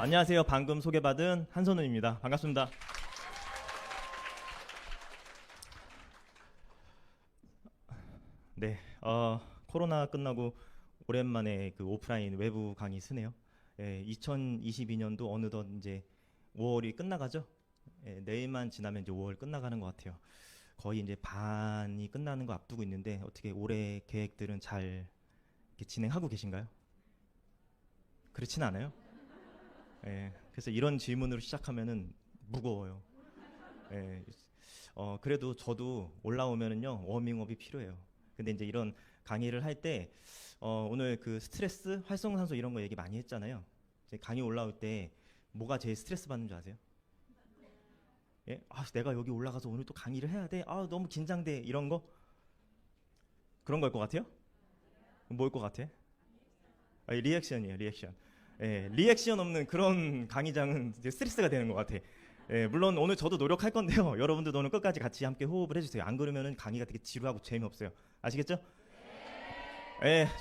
안녕하세요. 방금 소개받은 한선우입니다. 반갑습니다. 네, 코로나 끝나고 오랜만에 그 오프라인 외부 강의 쓰네요. 2022년도 어느덧 이제 5월이 끝나가죠. 내일만 지나면 이제 5월 끝나가는 것 같아요. 거의 이제 반이 끝나는 거 앞두고 있는데 어떻게 올해 계획들은 잘 이렇게 진행하고 계신가요? 그렇진 않아요? 그래서 이런 질문으로 시작하면은 무거워요. 예, 그래도 저도 올라오면은요 워밍업이 필요해요. 근데 이제 이런 강의를 할 때 오늘 그 스트레스, 활성산소 이런 거 얘기 많이 했잖아요. 이제 강의 올라올 때 뭐가 제일 스트레스 받는 줄 아세요? 예? 내가 여기 올라가서 오늘 또 강의를 해야 돼. 너무 긴장돼. 이런 거? 그런 걸 것 같아요? 뭘 것 같아? 리액션이에요, 리액션. 리액션 없는 그런 강의장은 이제 스트레스가 되는 것 같아. 물론 오늘 저도 노력할 건데요. 여러분들도 오늘 끝까지 같이 함께 호흡을 해주세요. 안 그러면은 강의가 되게 지루하고 재미없어요. 아시겠죠?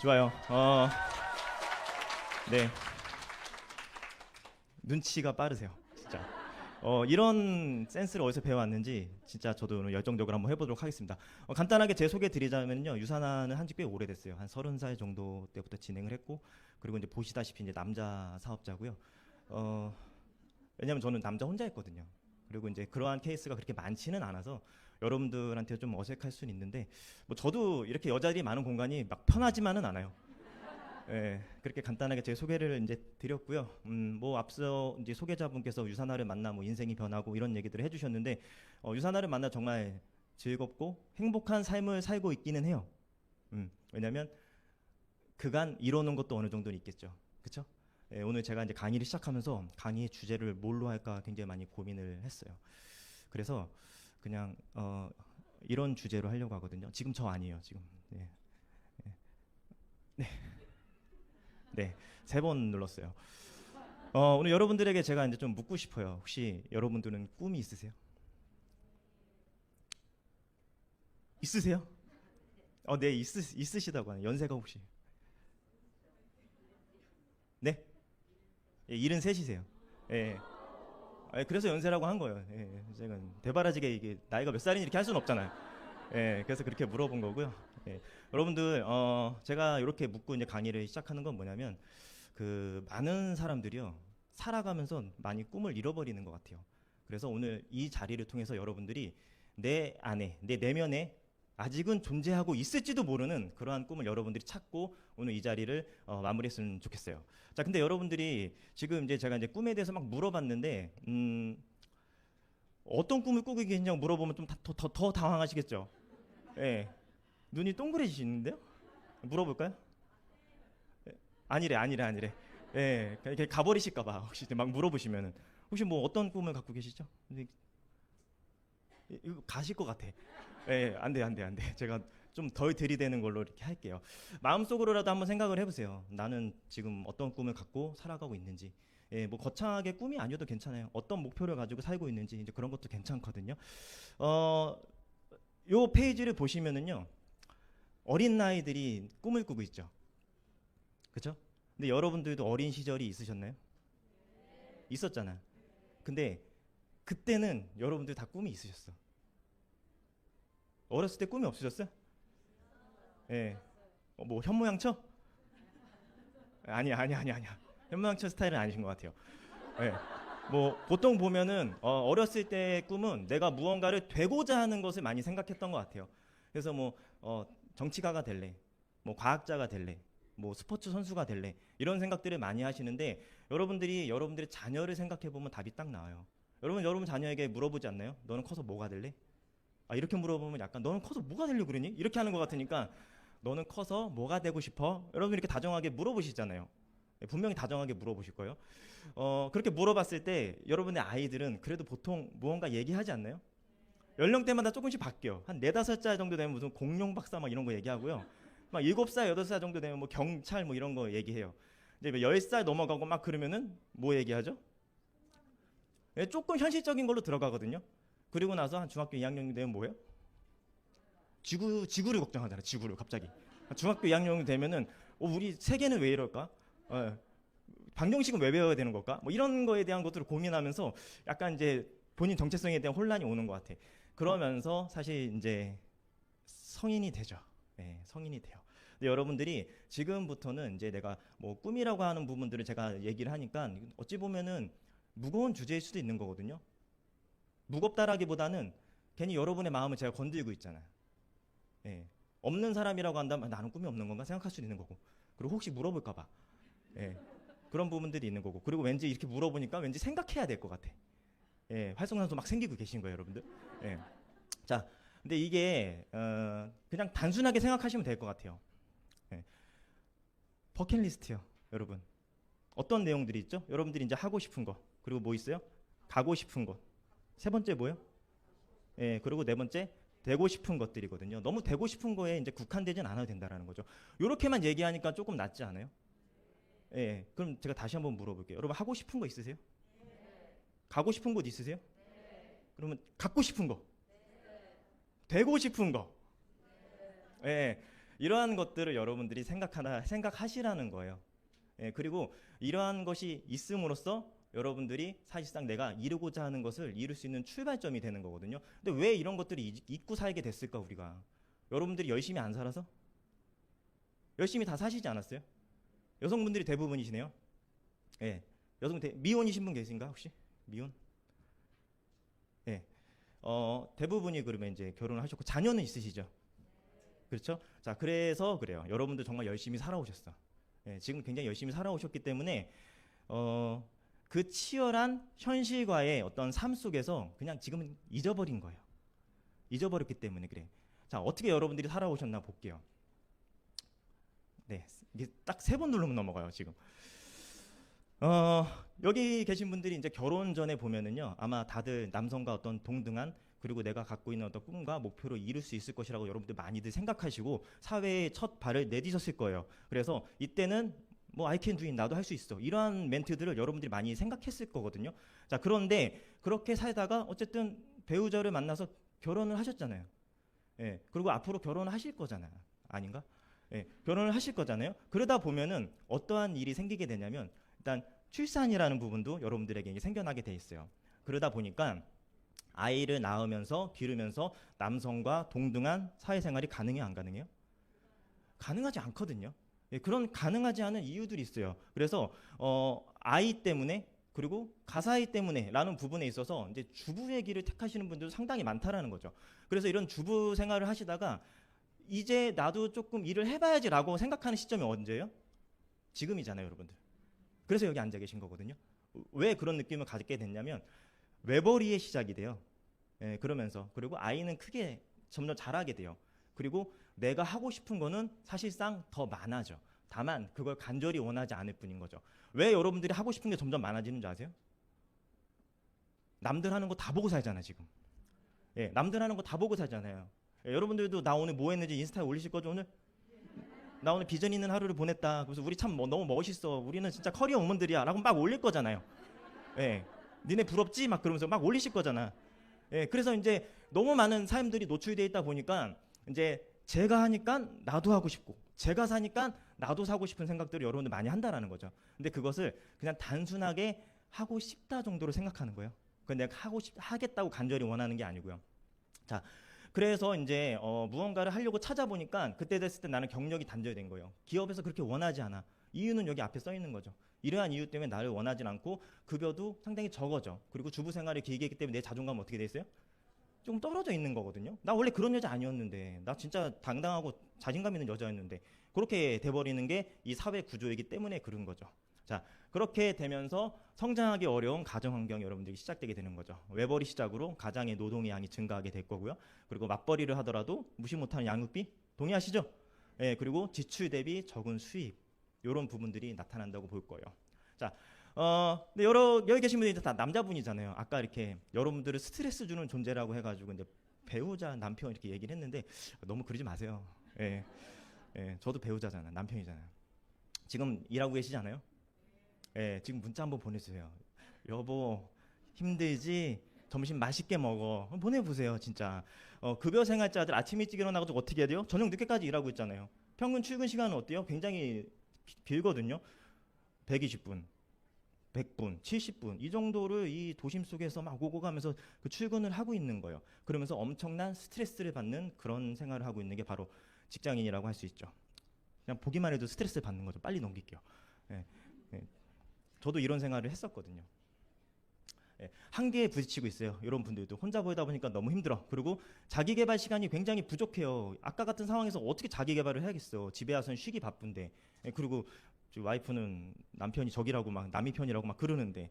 좋아요. 네, 눈치가 빠르세요, 진짜. 이런 센스를 어디서 배워왔는지 진짜 저도 오늘 열정적으로 한번 해보도록 하겠습니다. 간단하게 제 소개 드리자면요, 유산화는 한지 꽤 오래됐어요. 한 30살 정도 때부터 진행을 했고, 그리고 이제 보시다시피 이제 남자 사업자고요. 왜냐면 저는 남자 혼자 했거든요. 그리고 이제 그러한 케이스가 그렇게 많지는 않아서 여러분들한테 좀 어색할 수는 있는데, 뭐 저도 이렇게 여자들이 많은 공간이 막 편하지만은 않아요. 그렇게 간단하게 제 소개를 이제 드렸고요. 뭐 앞서 이제 소개자분께서 유산화를 만나 뭐 인생이 변하고 이런 얘기들을 해주셨는데, 유산화를 만나 정말 즐겁고 행복한 삶을 살고 있기는 해요. 왜냐면 그간 이뤄놓은 것도 어느 정도는 있겠죠. 그렇죠? 오늘 제가 이제 강의를 시작하면서 강의의 주제를 뭘로 할까 굉장히 많이 고민을 했어요. 그래서 그냥 이런 주제로 하려고 하거든요. 지금 저 아니에요. 지금. 네, 3번 눌렀어요. 오늘 여러분들에게 제가 이제 좀 묻고 싶어요. 혹시 여러분들은 꿈이 있으세요? 있으세요? 네, 있으시다고 하네요. 연세가 혹시? 네? 73이세요. 예. 그래서 연세라고 한 거예요. 제가 대바라지게 이게 나이가 몇 살인지 이렇게 할 수는 없잖아요. 그래서 그렇게 물어본 거고요. 여러분들, 제가 이렇게 묻고 이제 강의를 시작하는 건 뭐냐면, 그 많은 사람들이요 살아가면서 많이 꿈을 잃어버리는 것 같아요. 그래서 오늘 이 자리를 통해서 여러분들이 내 안에, 내 내면에 아직은 존재하고 있을지도 모르는 그러한 꿈을 여러분들이 찾고 오늘 이 자리를 마무리했으면 좋겠어요. 자, 근데 여러분들이 지금 이제 제가 이제 꿈에 대해서 막 물어봤는데, 어떤 꿈을 꾸고 계시냐고 물어보면 좀 더 당황하시겠죠. 예, 눈이 동그래지시는데요? 물어볼까요? 아니래. 이렇게 가버리실까봐 혹시 막 물어보시면은 혹시 뭐 어떤 꿈을 갖고 계시죠? 이거 가실 것 같아. 안 돼. 제가 좀 덜 들이대는 걸로 이렇게 할게요. 마음속으로라도 한번 생각을 해보세요. 나는 지금 어떤 꿈을 갖고 살아가고 있는지. 뭐 거창하게 꿈이 아니어도 괜찮아요. 어떤 목표를 가지고 살고 있는지 이제 그런 것도 괜찮거든요. 요 페이지를 보시면은요, 어린 나이들이 꿈을 꾸고 있죠. 그렇죠? 근데 여러분들도 어린 시절이 있으셨나요? 있었잖아요. 근데 그때는 여러분들 다 꿈이 있으셨어. 어렸을 때 꿈이 없으셨어요? 예. 뭐 현모양처? 아니야. 현모양처 스타일은 아니신 것 같아요. 예. 뭐 보통 보면은 어렸을 때의 꿈은 내가 무언가를 되고자 하는 것을 많이 생각했던 것 같아요. 그래서 뭐 정치가가 될래, 뭐 과학자가 될래, 뭐 스포츠 선수가 될래, 이런 생각들을 많이 하시는데, 여러분들이 여러분들의 자녀를 생각해 보면 답이 딱 나와요. 여러분 자녀에게 물어보지 않나요? 너는 커서 뭐가 될래? 이렇게 물어보면 약간 너는 커서 뭐가 되려고 그러니? 이렇게 하는 것 같으니까, 너는 커서 뭐가 되고 싶어? 여러분 이렇게 다정하게 물어보시잖아요. 분명히 다정하게 물어보실 거예요. 그렇게 물어봤을 때 여러분의 아이들은 그래도 보통 무언가 얘기하지 않나요? 연령대마다 조금씩 바뀌어. 한 4-5살 정도 되면 무슨 공룡 박사 막 이런 거 얘기하고요. 막 7살, 8살 정도 되면 뭐 경찰 뭐 이런 거 얘기해요. 이제 10살 넘어가고 막 그러면은 뭐 얘기하죠? 조금 현실적인 걸로 들어가거든요. 그리고 나서 한 중학교 2학년 되면 뭐예요? 지구를 걱정하잖아요. 지구를 갑자기. 중학교 2학년 되면은 우리 세계는 왜 이럴까? 방정식은 왜 배워야 되는 걸까? 뭐 이런 거에 대한 것들을 고민하면서 약간 이제 본인 정체성에 대한 혼란이 오는 것 같아. 그러면서 사실 이제 성인이 되죠. 네, 성인이 돼요. 근데 여러분들이 지금부터는 이제 내가 뭐 꿈이라고 하는 부분들을 제가 얘기를 하니까 어찌 보면은 무거운 주제일 수도 있는 거거든요. 무겁다라기보다는 괜히 여러분의 마음을 제가 건들고 있잖아요. 예. 없는 사람이라고 한다면 나는 꿈이 없는 건가 생각할 수도 있는 거고. 그리고 혹시 물어볼까 봐. 예. 그런 부분들이 있는 거고. 그리고 왠지 이렇게 물어보니까 왠지 생각해야 될 것 같아. 예. 활성산소 막 생기고 계신 거예요, 여러분들. 예. 자, 근데 이게 그냥 단순하게 생각하시면 될 것 같아요. 예. 버킷리스트요, 여러분. 어떤 내용들이 있죠? 여러분들이 이제 하고 싶은 거. 그리고 뭐 있어요? 가고 싶은 거. 세 번째 뭐요? 예. 그리고 네 번째 되고 싶은 것들이거든요. 너무 되고 싶은 거에 이제 국한되진 않아도 된다라는 거죠. 이렇게만 얘기하니까 조금 낫지 않아요? 예. 그럼 제가 다시 한번 물어볼게요. 여러분 하고 싶은 거 있으세요? 가고 싶은 곳 있으세요? 그러면 갖고 싶은 거, 되고 싶은 거, 예. 이러한 것들을 여러분들이 생각하시라는 거예요. 예. 그리고 이러한 것이 있음으로써 여러분들이 사실상 내가 이루고자 하는 것을 이룰 수 있는 출발점이 되는 거거든요. 근데 왜 이런 것들이 잊고 살게 됐을까 우리가? 여러분들이 열심히 안 살아서? 열심히 다 사시지 않았어요? 여성분들이 대부분이시네요. 예. 미혼이신 분 계신가 혹시? 미혼? 예. 대부분이 그러면 이제 결혼을 하셨고 자녀는 있으시죠? 그렇죠? 자, 그래서 그래요. 여러분들 정말 열심히 살아오셨어. 예, 지금 굉장히 열심히 살아오셨기 때문에 그 치열한 현실과의 어떤 삶 속에서 그냥 지금은 잊어버린 거예요. 잊어버렸기 때문에 그래. 자, 어떻게 여러분들이 살아오셨나 볼게요. 네, 이게 딱 3번 누르면 넘어가요 지금. 여기 계신 분들이 이제 결혼 전에 보면은요, 아마 다들 남성과 어떤 동등한 그리고 내가 갖고 있는 어떤 꿈과 목표를 이룰 수 있을 것이라고 여러분들 많이들 생각하시고 사회에 첫 발을 내디뎠을 거예요. 그래서 이때는 뭐 I can do it, 나도 할 수 있어, 이러한 멘트들을 여러분들이 많이 생각했을 거거든요. 자, 그런데 그렇게 살다가 어쨌든 배우자를 만나서 결혼을 하셨잖아요. 예, 그리고 앞으로 결혼을 하실 거잖아요. 아닌가? 예, 결혼을 하실 거잖아요. 그러다 보면은 어떠한 일이 생기게 되냐면 일단 출산이라는 부분도 여러분들에게 이제 생겨나게 돼 있어요. 그러다 보니까 아이를 낳으면서 기르면서 남성과 동등한 사회생활이 가능해요, 안 가능해요? 가능하지 않거든요. 예, 그런 가능하지 않은 이유들이 있어요. 그래서 아이 때문에 그리고 가사이 때문에라는 부분에 있어서 이제 주부의 길을 택하시는 분들도 상당히 많다라는 거죠. 그래서 이런 주부 생활을 하시다가 이제 나도 조금 일을 해봐야지라고 생각하는 시점이 언제예요? 지금이잖아요, 여러분들. 그래서 여기 앉아 계신 거거든요. 왜 그런 느낌을 갖게 됐냐면 외벌이의 시작이 돼요. 예, 그러면서 그리고 아이는 크게 점점 자라게 돼요. 그리고 내가 하고 싶은 거는 사실상 더 많아져. 다만 그걸 간절히 원하지 않을 뿐인 거죠. 왜 여러분들이 하고 싶은 게 점점 많아지는 줄 아세요? 남들 하는 거 다 보고 살잖아 지금. 예, 남들 하는 거 다 보고 살잖아요. 예, 여러분들도 나 오늘 뭐 했는지 인스타에 올리실 거죠 오늘? 나 오늘 비전 있는 하루를 보냈다. 그래서 우리 참 너무 멋있어. 우리는 진짜 커리어 우먼들이야. 라고 막 올릴 거잖아요. 예, 니네 부럽지? 막 그러면서 막 올리실 거잖아. 예, 그래서 이제 너무 많은 사람들이 노출되어 있다 보니까 이제 제가 하니까 나도 하고 싶고 제가 사니까 나도 사고 싶은 생각들을 여러분들 많이 한다라는 거죠. 근데 그것을 그냥 단순하게 하고 싶다 정도로 생각하는 거예요. 그건 내가 하겠다고 간절히 원하는 게 아니고요. 자, 그래서 이제 무언가를 하려고 찾아보니까 그때 됐을 때 나는 경력이 단절된 거예요. 기업에서 그렇게 원하지 않아. 이유는 여기 앞에 써 있는 거죠. 이러한 이유 때문에 나를 원하지 않고 급여도 상당히 적어져. 그리고 주부 생활을 길게 했기 때문에 내 자존감은 어떻게 돼 있어요? 좀 떨어져 있는 거거든요. 나 원래 그런 여자 아니었는데, 나 진짜 당당하고 자신감 있는 여자였는데 그렇게 돼버리는 게 이 사회 구조이기 때문에 그런 거죠. 자, 그렇게 되면서 성장하기 어려운 가정 환경이 여러분들이 시작되게 되는 거죠. 외벌이 시작으로 가장의 노동의 양이 증가하게 될 거고요. 그리고 맞벌이를 하더라도 무시 못하는 양육비 동의하시죠? 예, 그리고 지출 대비 적은 수입, 이런 부분들이 나타난다고 볼 거예요. 자, 근데 여기 계신 분들이 다 남자분이잖아요. 아까 이렇게 여러분들을 스트레스 주는 존재라고 해가지고 이제 배우자, 남편 이렇게 얘기를 했는데 너무 그러지 마세요. 예, 예, 저도 배우자잖아요. 남편이잖아요. 지금 일하고 계시지 않아요? 예, 지금 문자 한번 보내주세요. 여보, 힘들지? 점심 맛있게 먹어. 보내보세요, 진짜. 급여 생활자들 아침 일찍 일어나가지고 어떻게 해야 돼요? 저녁 늦게까지 일하고 있잖아요. 평균 출근 시간은 어때요? 굉장히 길거든요. 120분. 100분, 70분 이 정도를 이 도심 속에서 막 오고 가면서 그 출근을 하고 있는 거예요. 그러면서 엄청난 스트레스를 받는 그런 생활을 하고 있는 게 바로 직장인이라고 할 수 있죠. 그냥 보기만 해도 스트레스를 받는 거죠. 빨리 넘길게요. 예, 예. 저도 이런 생활을 했었거든요. 예, 한계에 부딪히고 있어요. 이런 분들도 혼자 보이다 보니까 너무 힘들어. 그리고 자기 개발 시간이 굉장히 부족해요. 아까 같은 상황에서 어떻게 자기 개발을 해야겠어. 집에 와서는 쉬기 바쁜데. 예, 그리고 와이프는 남편이 적이라고 막 남이 편이라고 막 그러는데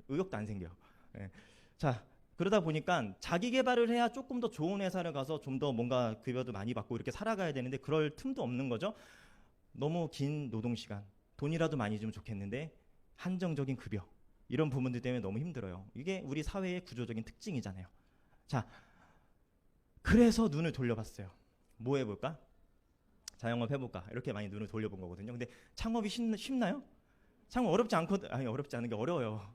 의욕도 안 생겨. 예. 자, 그러다 보니까 자기 개발을 해야 조금 더 좋은 회사를 가서 좀 더 뭔가 급여도 많이 받고 이렇게 살아가야 되는데 그럴 틈도 없는 거죠. 너무 긴 노동 시간, 돈이라도 많이 주면 좋겠는데 한정적인 급여 이런 부분들 때문에 너무 힘들어요. 이게 우리 사회의 구조적인 특징이잖아요. 자, 그래서 눈을 돌려봤어요. 뭐 해볼까? 자영업 해볼까? 이렇게 많이 눈을 돌려본 거거든요. 근데 창업이 쉽나요? 창업 어렵지 않거든. 아니 어렵지 않은 게 어려워요.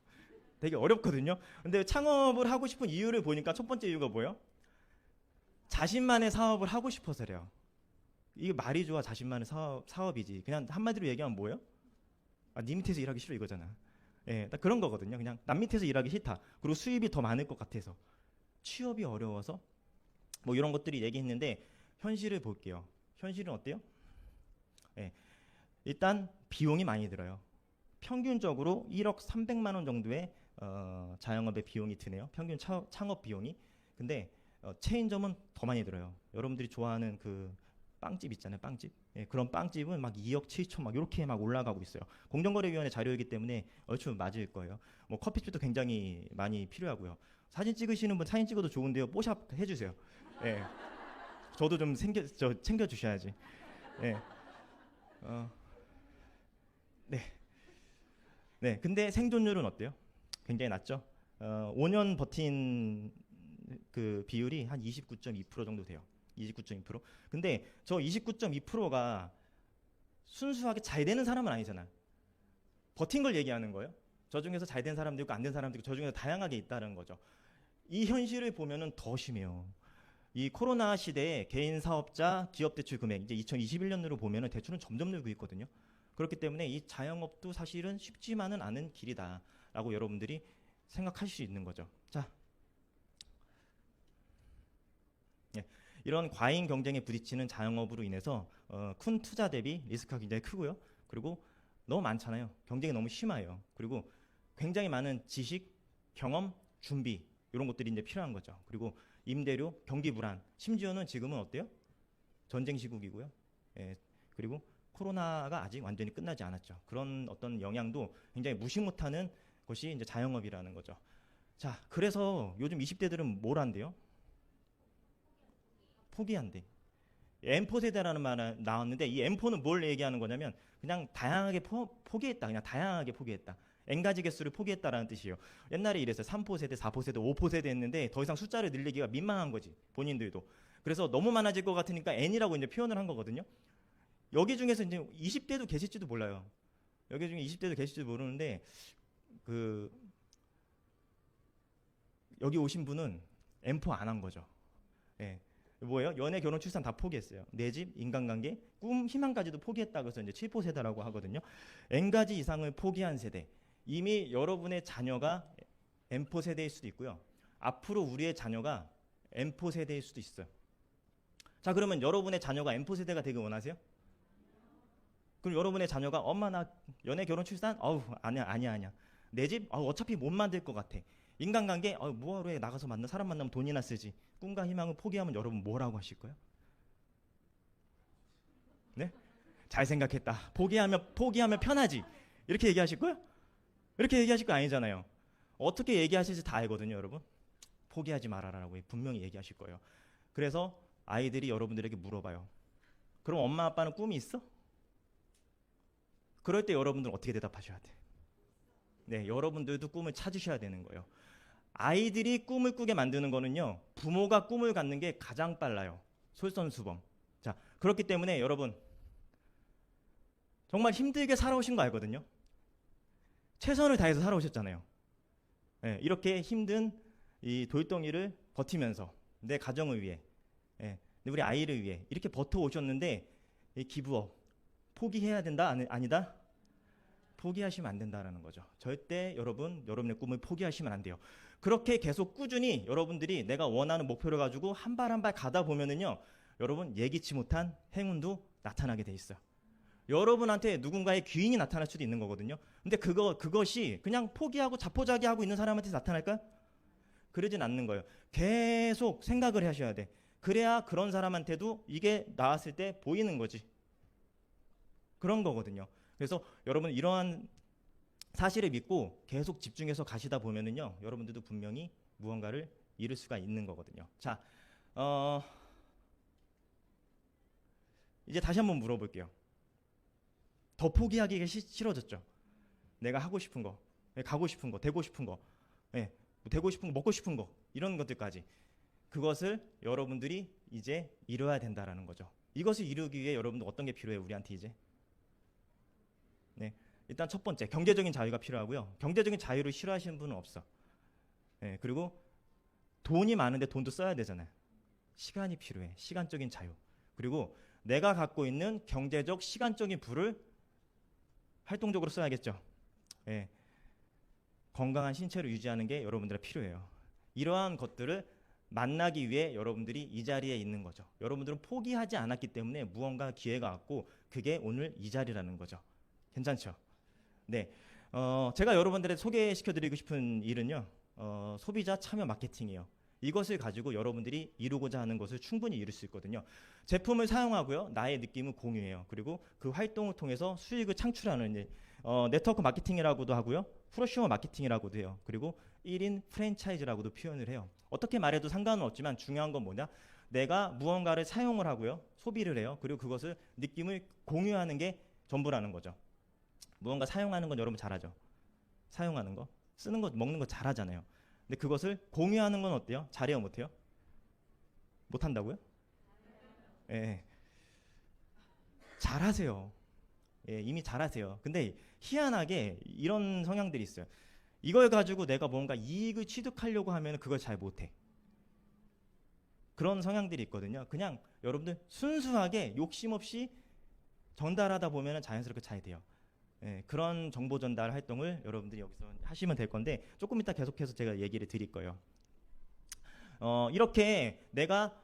되게 어렵거든요. 근데 창업을 하고 싶은 이유를 보니까 첫 번째 이유가 뭐예요? 자신만의 사업을 하고 싶어서래요. 이게 말이 좋아 자신만의 사업이지. 그냥 한마디로 얘기하면 뭐예요? 아, 네 밑에서 일하기 싫어 이거잖아. 예, 딱 그런 거거든요. 그냥 남 밑에서 일하기 싫다. 그리고 수입이 더 많을 것 같아서. 취업이 어려워서 뭐 이런 것들이 얘기했는데 현실을 볼게요. 현실은 어때요? 예, 일단 비용이 많이 들어요. 평균적으로 1억 300만 원 정도의 자영업의 비용이 드네요. 평균 창업 비용이. 근데 체인점은 더 많이 들어요. 여러분들이 좋아하는 그 빵집 있잖아요. 빵집. 예, 그런 빵집은 막 2억 7천 막 이렇게 막 올라가고 있어요. 공정거래위원회 자료이기 때문에 얼추 맞을 거예요. 뭐 커피집도 굉장히 많이 필요하고요. 사진 찍으시는 분 사진 찍어도 좋은데요. 뽀샵 해주세요. 예, 저도 좀 챙겨 주셔야지. 예, 네, 네. 근데 생존율은 어때요? 굉장히 낮죠. 5년 버틴 그 비율이 한 29.2% 정도 돼요. 29.2%. 근데 저 29.2%가 순수하게 잘 되는 사람은 아니잖아. 버틴 걸 얘기하는 거예요. 저 중에서 잘 된 사람도 있고 안 된 사람도 있고 저 중에서 다양하게 있다는 거죠. 이 현실을 보면은 더 심해요. 이 코로나 시대에 개인 사업자 기업 대출 금액 이제 2021년으로 보면은 대출은 점점 늘고 있거든요. 그렇기 때문에 이 자영업도 사실은 쉽지만은 않은 길이다라고 여러분들이 생각할 수 있는 거죠. 자, 예, 이런 과잉 경쟁에 부딪히는 자영업으로 인해서 큰 투자 대비 리스크가 굉장히 크고요. 그리고 너무 많잖아요. 경쟁이 너무 심해요. 그리고 굉장히 많은 지식, 경험, 준비 이런 것들이 이제 필요한 거죠. 그리고 임대료, 경기 불안, 심지어는 지금은 어때요? 전쟁 시국이고요. 예, 그리고 코로나가 아직 완전히 끝나지 않았죠. 그런 어떤 영향도 굉장히 무시 못하는 것이 이제 자영업이라는 거죠. 자, 그래서 요즘 20대들은 뭘 한대요? 포기한대. M4 세대라는 말 나왔는데 이 M4는 뭘 얘기하는 거냐면 그냥 다양하게 포기했다. 그냥 다양하게 포기했다. N가지 개수를 포기했다라는 뜻이에요. 옛날에 이랬어요. 3포 세대, 4포 세대, 5포 세대 했는데 더 이상 숫자를 늘리기가 민망한 거지. 본인들도. 그래서 너무 많아질 것 같으니까 N이라고 이제 표현을 한 거거든요. 여기 중에서 이제 20대도 계실지도 몰라요. 여기 중에 20대도 계실지도 모르는데 그 여기 오신 분은 M4 안 한 거죠. 예. 뭐예요? 연애, 결혼, 출산 다 포기했어요. 내 집, 인간관계, 꿈, 희망까지도 포기했다고 해서 이제 7포 세대라고 하거든요. N가지 이상을 포기한 세대. 이미 여러분의 자녀가 M4 세대일 수도 있고요. 앞으로 우리의 자녀가 M4 세대일 수도 있어요. 자, 그러면 여러분의 자녀가 M4 세대가 되길 원하세요? 그럼 여러분의 자녀가 엄마 나 연애, 결혼, 출산? 어우 아니야. 내 집? 어차피 못 만들 것 같아. 인간관계? 뭐하러 해? 나가서 사람 만나면 돈이나 쓰지. 꿈과 희망을 포기하면 여러분 뭐라고 하실 거예요? 네? 잘 생각했다. 포기하면 편하지. 이렇게 얘기하실 거예요? 이렇게 얘기하실 거 아니잖아요. 어떻게 얘기하실지 다 알거든요, 여러분. 포기하지 말아라라고 분명히 얘기하실 거예요. 그래서 아이들이 여러분들에게 물어봐요. 그럼 엄마 아빠는 꿈이 있어? 그럴 때 여러분들은 어떻게 대답하셔야 돼? 네, 여러분들도 꿈을 찾으셔야 되는 거예요. 아이들이 꿈을 꾸게 만드는 거는요, 부모가 꿈을 갖는 게 가장 빨라요. 솔선수범. 자, 그렇기 때문에 여러분 정말 힘들게 살아오신 거 알거든요. 최선을 다해서 살아오셨잖아요. 네, 이렇게 힘든 이 돌덩이를 버티면서 내 가정을 위해, 우리 아이를 위해 이렇게 버텨 오셨는데 이 기브업 포기해야 된다? 아니다? 포기하시면 안 된다는 거죠. 절대 여러분의 꿈을 포기하시면 안 돼요. 그렇게 계속 꾸준히 여러분들이 내가 원하는 목표를 가지고 한 발 한 발 가다 보면은요, 여러분 예기치 못한 행운도 나타나게 돼 있어요. 여러분한테 누군가의 귀인이 나타날 수도 있는 거거든요. 근데 그것이 그냥 포기하고 자포자기하고 있는 사람한테 나타날까요? 그러진 않는 거예요. 계속 생각을 하셔야 돼. 그래야 그런 사람한테도 이게 나왔을 때 보이는 거지. 그런 거거든요. 그래서 여러분 이러한 사실을 믿고 계속 집중해서 가시다 보면은요, 여러분들도 분명히 무언가를 이룰 수가 있는 거거든요. 자, 이제 다시 한번 물어볼게요. 더 포기하기가 싫어졌죠? 내가 하고 싶은 거, 가고 싶은 거, 되고 싶은 거, 되고 싶은 거, 먹고 싶은 거, 이런 것들까지, 그것을 여러분들이 이제 이뤄야 된다라는 거죠. 이것을 이루기 위해 여러분들 어떤 게 필요해요? 우리한테 이제 일단 첫 번째, 경제적인 자유가 필요하고요. 경제적인 자유를 싫어하시는 분은 없어. 그리고 돈이 많은데 돈도 써야 되잖아요. 시간이 필요해. 시간적인 자유. 그리고 내가 갖고 있는 경제적, 시간적인 부를 활동적으로 써야겠죠. 건강한 신체를 유지하는 게 여러분들의 필요해요. 이러한 것들을 만나기 위해 여러분들이 이 자리에 있는 거죠. 여러분들은 포기하지 않았기 때문에 무언가 기회가 왔고, 그게 오늘 이 자리라는 거죠. 괜찮죠? 네, 제가 여러분들에게 소개시켜드리고 싶은 일은요, 소비자 참여 마케팅이에요. 이것을 가지고 여러분들이 이루고자 하는 것을 충분히 이룰 수 있거든요. 제품을 사용하고요, 나의 느낌을 공유해요. 그리고 그 활동을 통해서 수익을 창출하는 일, 네트워크 마케팅이라고도 하고요, 프로슈머 마케팅이라고도 해요. 그리고 1인 프랜차이즈라고도 표현을 해요. 어떻게 말해도 상관은 없지만 중요한 건 뭐냐? 내가 무언가를 사용을 하고요, 소비를 해요. 그리고 그것을 느낌을 공유하는 게 전부라는 거죠. 무언가 사용하는 건 여러분 잘하죠. 사용하는 거, 쓰는 거, 먹는 거 잘하잖아요. 근데 그것을 공유하는 건 어때요? 잘해요, 못해요? 못한다고요? 잘하세요. 이미 잘하세요. 근데 희한하게 이런 성향들이 있어요. 이걸 가지고 내가 뭔가 이익을 취득하려고 하면 그걸 잘 못해. 그런 성향들이 있거든요. 그냥 여러분들 순수하게 욕심 없이 전달하다 보면 자연스럽게 잘 돼요. 그런 정보 전달 활동을 여러분들이 여기서 하시면 될 건데, 조금 이따 계속해서 제가 얘기를 드릴 거예요. 이렇게 내가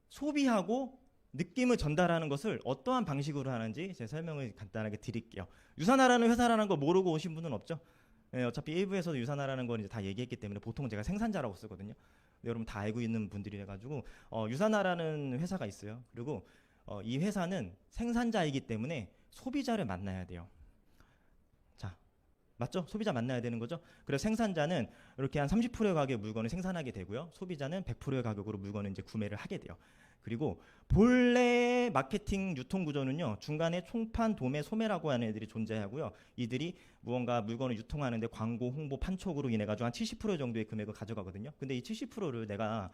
소비하고 느낌을 전달하는 것을 어떠한 방식으로 하는지 제 설명을 간단하게 드릴게요. 유산하라는 회사라는 거 모르고 오신 분은 없죠? 어차피 일부에서도 유산하라는 건 이제 다 얘기했기 때문에 보통 제가 생산자라고 쓰거든요. 여러분 다 알고 있는 분들이라 가지고 유산하라는 회사가 있어요. 그리고 이 회사는 생산자이기 때문에 소비자를 만나야 돼요. 자, 맞죠? 소비자 만나야 되는 거죠. 그래서 생산자는 이렇게 한 30%의 가격의 물건을 생산하게 되고요, 소비자는 100%의 가격으로 물건을 이제 구매를 하게 돼요. 그리고 본래 마케팅 유통 구조는요, 중간에 총판, 도매, 소매라고 하는 애들이 존재하고요, 이들이 무언가 물건을 유통하는데 광고, 홍보, 판촉으로 인해 가지고 한 70% 정도의 금액을 가져가거든요. 근데 이 70%를 내가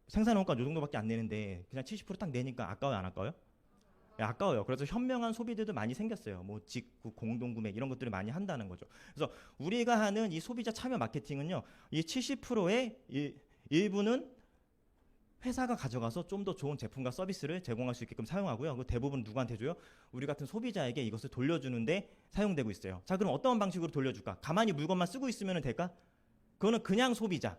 생산 원가 요 정도밖에 안 내는데 그냥 70% 딱 내니까 아까워요, 안 아까워요? 아까워요. 그래서 현명한 소비들도 많이 생겼어요. 뭐 직구, 공동구매 이런 것들을 많이 한다는 거죠. 그래서 우리가 하는 이 소비자 참여 마케팅은요, 이 70%의 일부는 회사가 가져가서 좀 더 좋은 제품과 서비스를 제공할 수 있게끔 사용하고요. 그 대부분 누구한테 줘요? 우리 같은 소비자에게 이것을 돌려주는데 사용되고 있어요. 자, 그럼 어떤 방식으로 돌려줄까? 가만히 물건만 쓰고 있으면 될까? 그거는 그냥 소비자.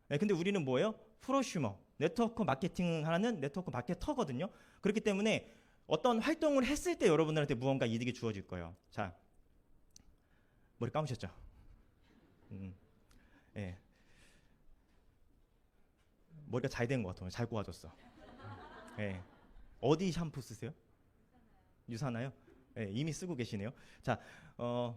근데 우리는 뭐예요? 프로슈머, 네트워크 마케팅 하는 네트워크 마케터거든요. 그렇기 때문에 어떤 활동을 했을 때 여러분들한테 무언가 이득이 주어질 거예요. 자, 머리 감으셨죠? 머리가 잘 된 것 같아요. 잘 고와졌어. 어디 샴푸 쓰세요? 유사나요? 이미 쓰고 계시네요. 자,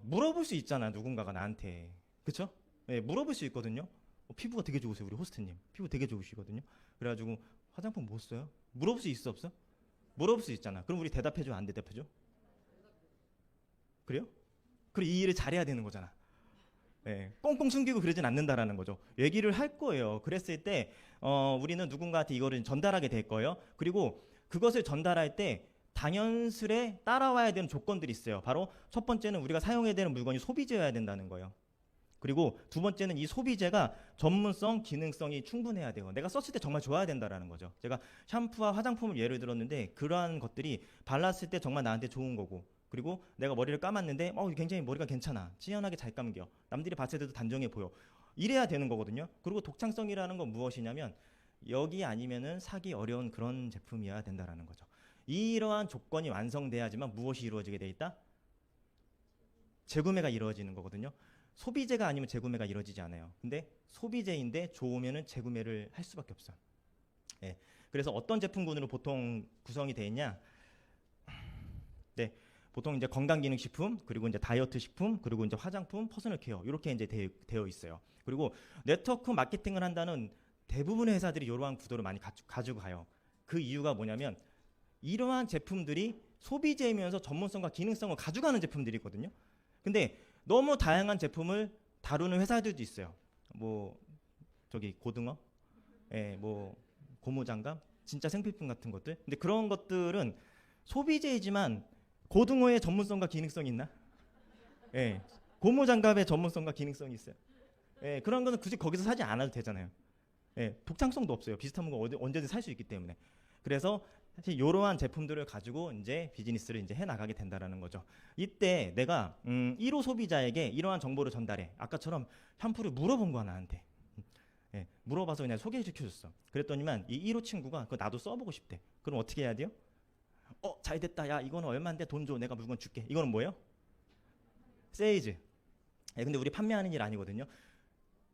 물어볼 수 있잖아, 누군가가 나한테. 그쵸? 물어볼 수 있거든요. 피부가 되게 좋으세요, 우리 호스트님. 피부 되게 좋으시거든요. 그래가지고 화장품 뭐 써요? 물어볼 수 있어, 없어? 물어볼 수 있잖아. 그럼 우리 대답해줘, 안 대답해줘? 그래요? 그럼 이 일을 잘해야 되는 거잖아. 꽁꽁 숨기고 그러진 않는다라는 거죠. 얘기를 할 거예요. 그랬을 때 우리는 누군가한테 이거를 전달하게 될 거예요. 그리고 그것을 전달할 때 당연스레 따라와야 되는 조건들이 있어요. 바로 첫 번째는 우리가 사용해야 되는 물건이 소비재여야 된다는 거예요. 그리고 두 번째는 이 소비재가 전문성, 기능성이 충분해야 돼요. 내가 썼을 때 정말 좋아야 된다라는 거죠. 제가 샴푸와 화장품을 예를 들었는데 그러한 것들이 발랐을 때 정말 나한테 좋은 거고, 그리고 내가 머리를 감았는데 굉장히 머리가 괜찮아. 치연하게 잘 감겨. 남들이 봤을 때도 단정해 보여. 이래야 되는 거거든요. 그리고 독창성이라는 건 무엇이냐면 여기 아니면은 사기 어려운 그런 제품이어야 된다라는 거죠. 이러한 조건이 완성돼야지만 무엇이 이루어지게 돼 있다? 재구매가 이루어지는 거거든요. 소비재가 아니면 재구매가 이루어지지 않아요. 근데 소비재인데 좋으면은 재구매를 할 수밖에 없어요. 예. 그래서 어떤 제품군으로 보통 구성이 되어 있냐? 네. 보통 이제 건강기능식품, 그리고 이제 다이어트 식품, 그리고 이제 화장품, 퍼스널 케어 이렇게 이제 되어 있어요. 그리고 네트워크 마케팅을 한다는 대부분의 회사들이 이러한 구도를 많이 가지고 가요. 그 이유가 뭐냐면 이러한 제품들이 소비재이면서 전문성과 기능성을 가져가는 제품들이거든요. 근데 너무 다양한 제품을 다루는 회사들도 있어요. 뭐 저기 고등어, 뭐 고무장갑, 진짜 생필품 같은 것들. 근데 그런 것들은 소비재이지만 고등어의 전문성과 기능성이 있나? 고무장갑의 전문성과 기능성이 있어요. 그런 거는 굳이 거기서 사지 않아도 되잖아요. 독창성도 없어요. 비슷한 거 언제든 살 수 있기 때문에. 그래서 사실 이러한 제품들을 가지고 이제 비즈니스를 이제 해 나가게 된다라는 거죠. 이때 내가 1호 소비자에게 이러한 정보를 전달해. 아까처럼 샴푸를 물어본 거야 나한테. 물어봐서 그냥 소개시켜줬어. 그랬더니만 이 1호 친구가 그거 나도 써보고 싶대. 그럼 어떻게 해야 돼요? 잘 됐다. 야 이거는 얼마인데 돈 줘. 내가 물건 줄게. 이거는 뭐예요? 세일즈. 근데 우리 판매하는 일 아니거든요.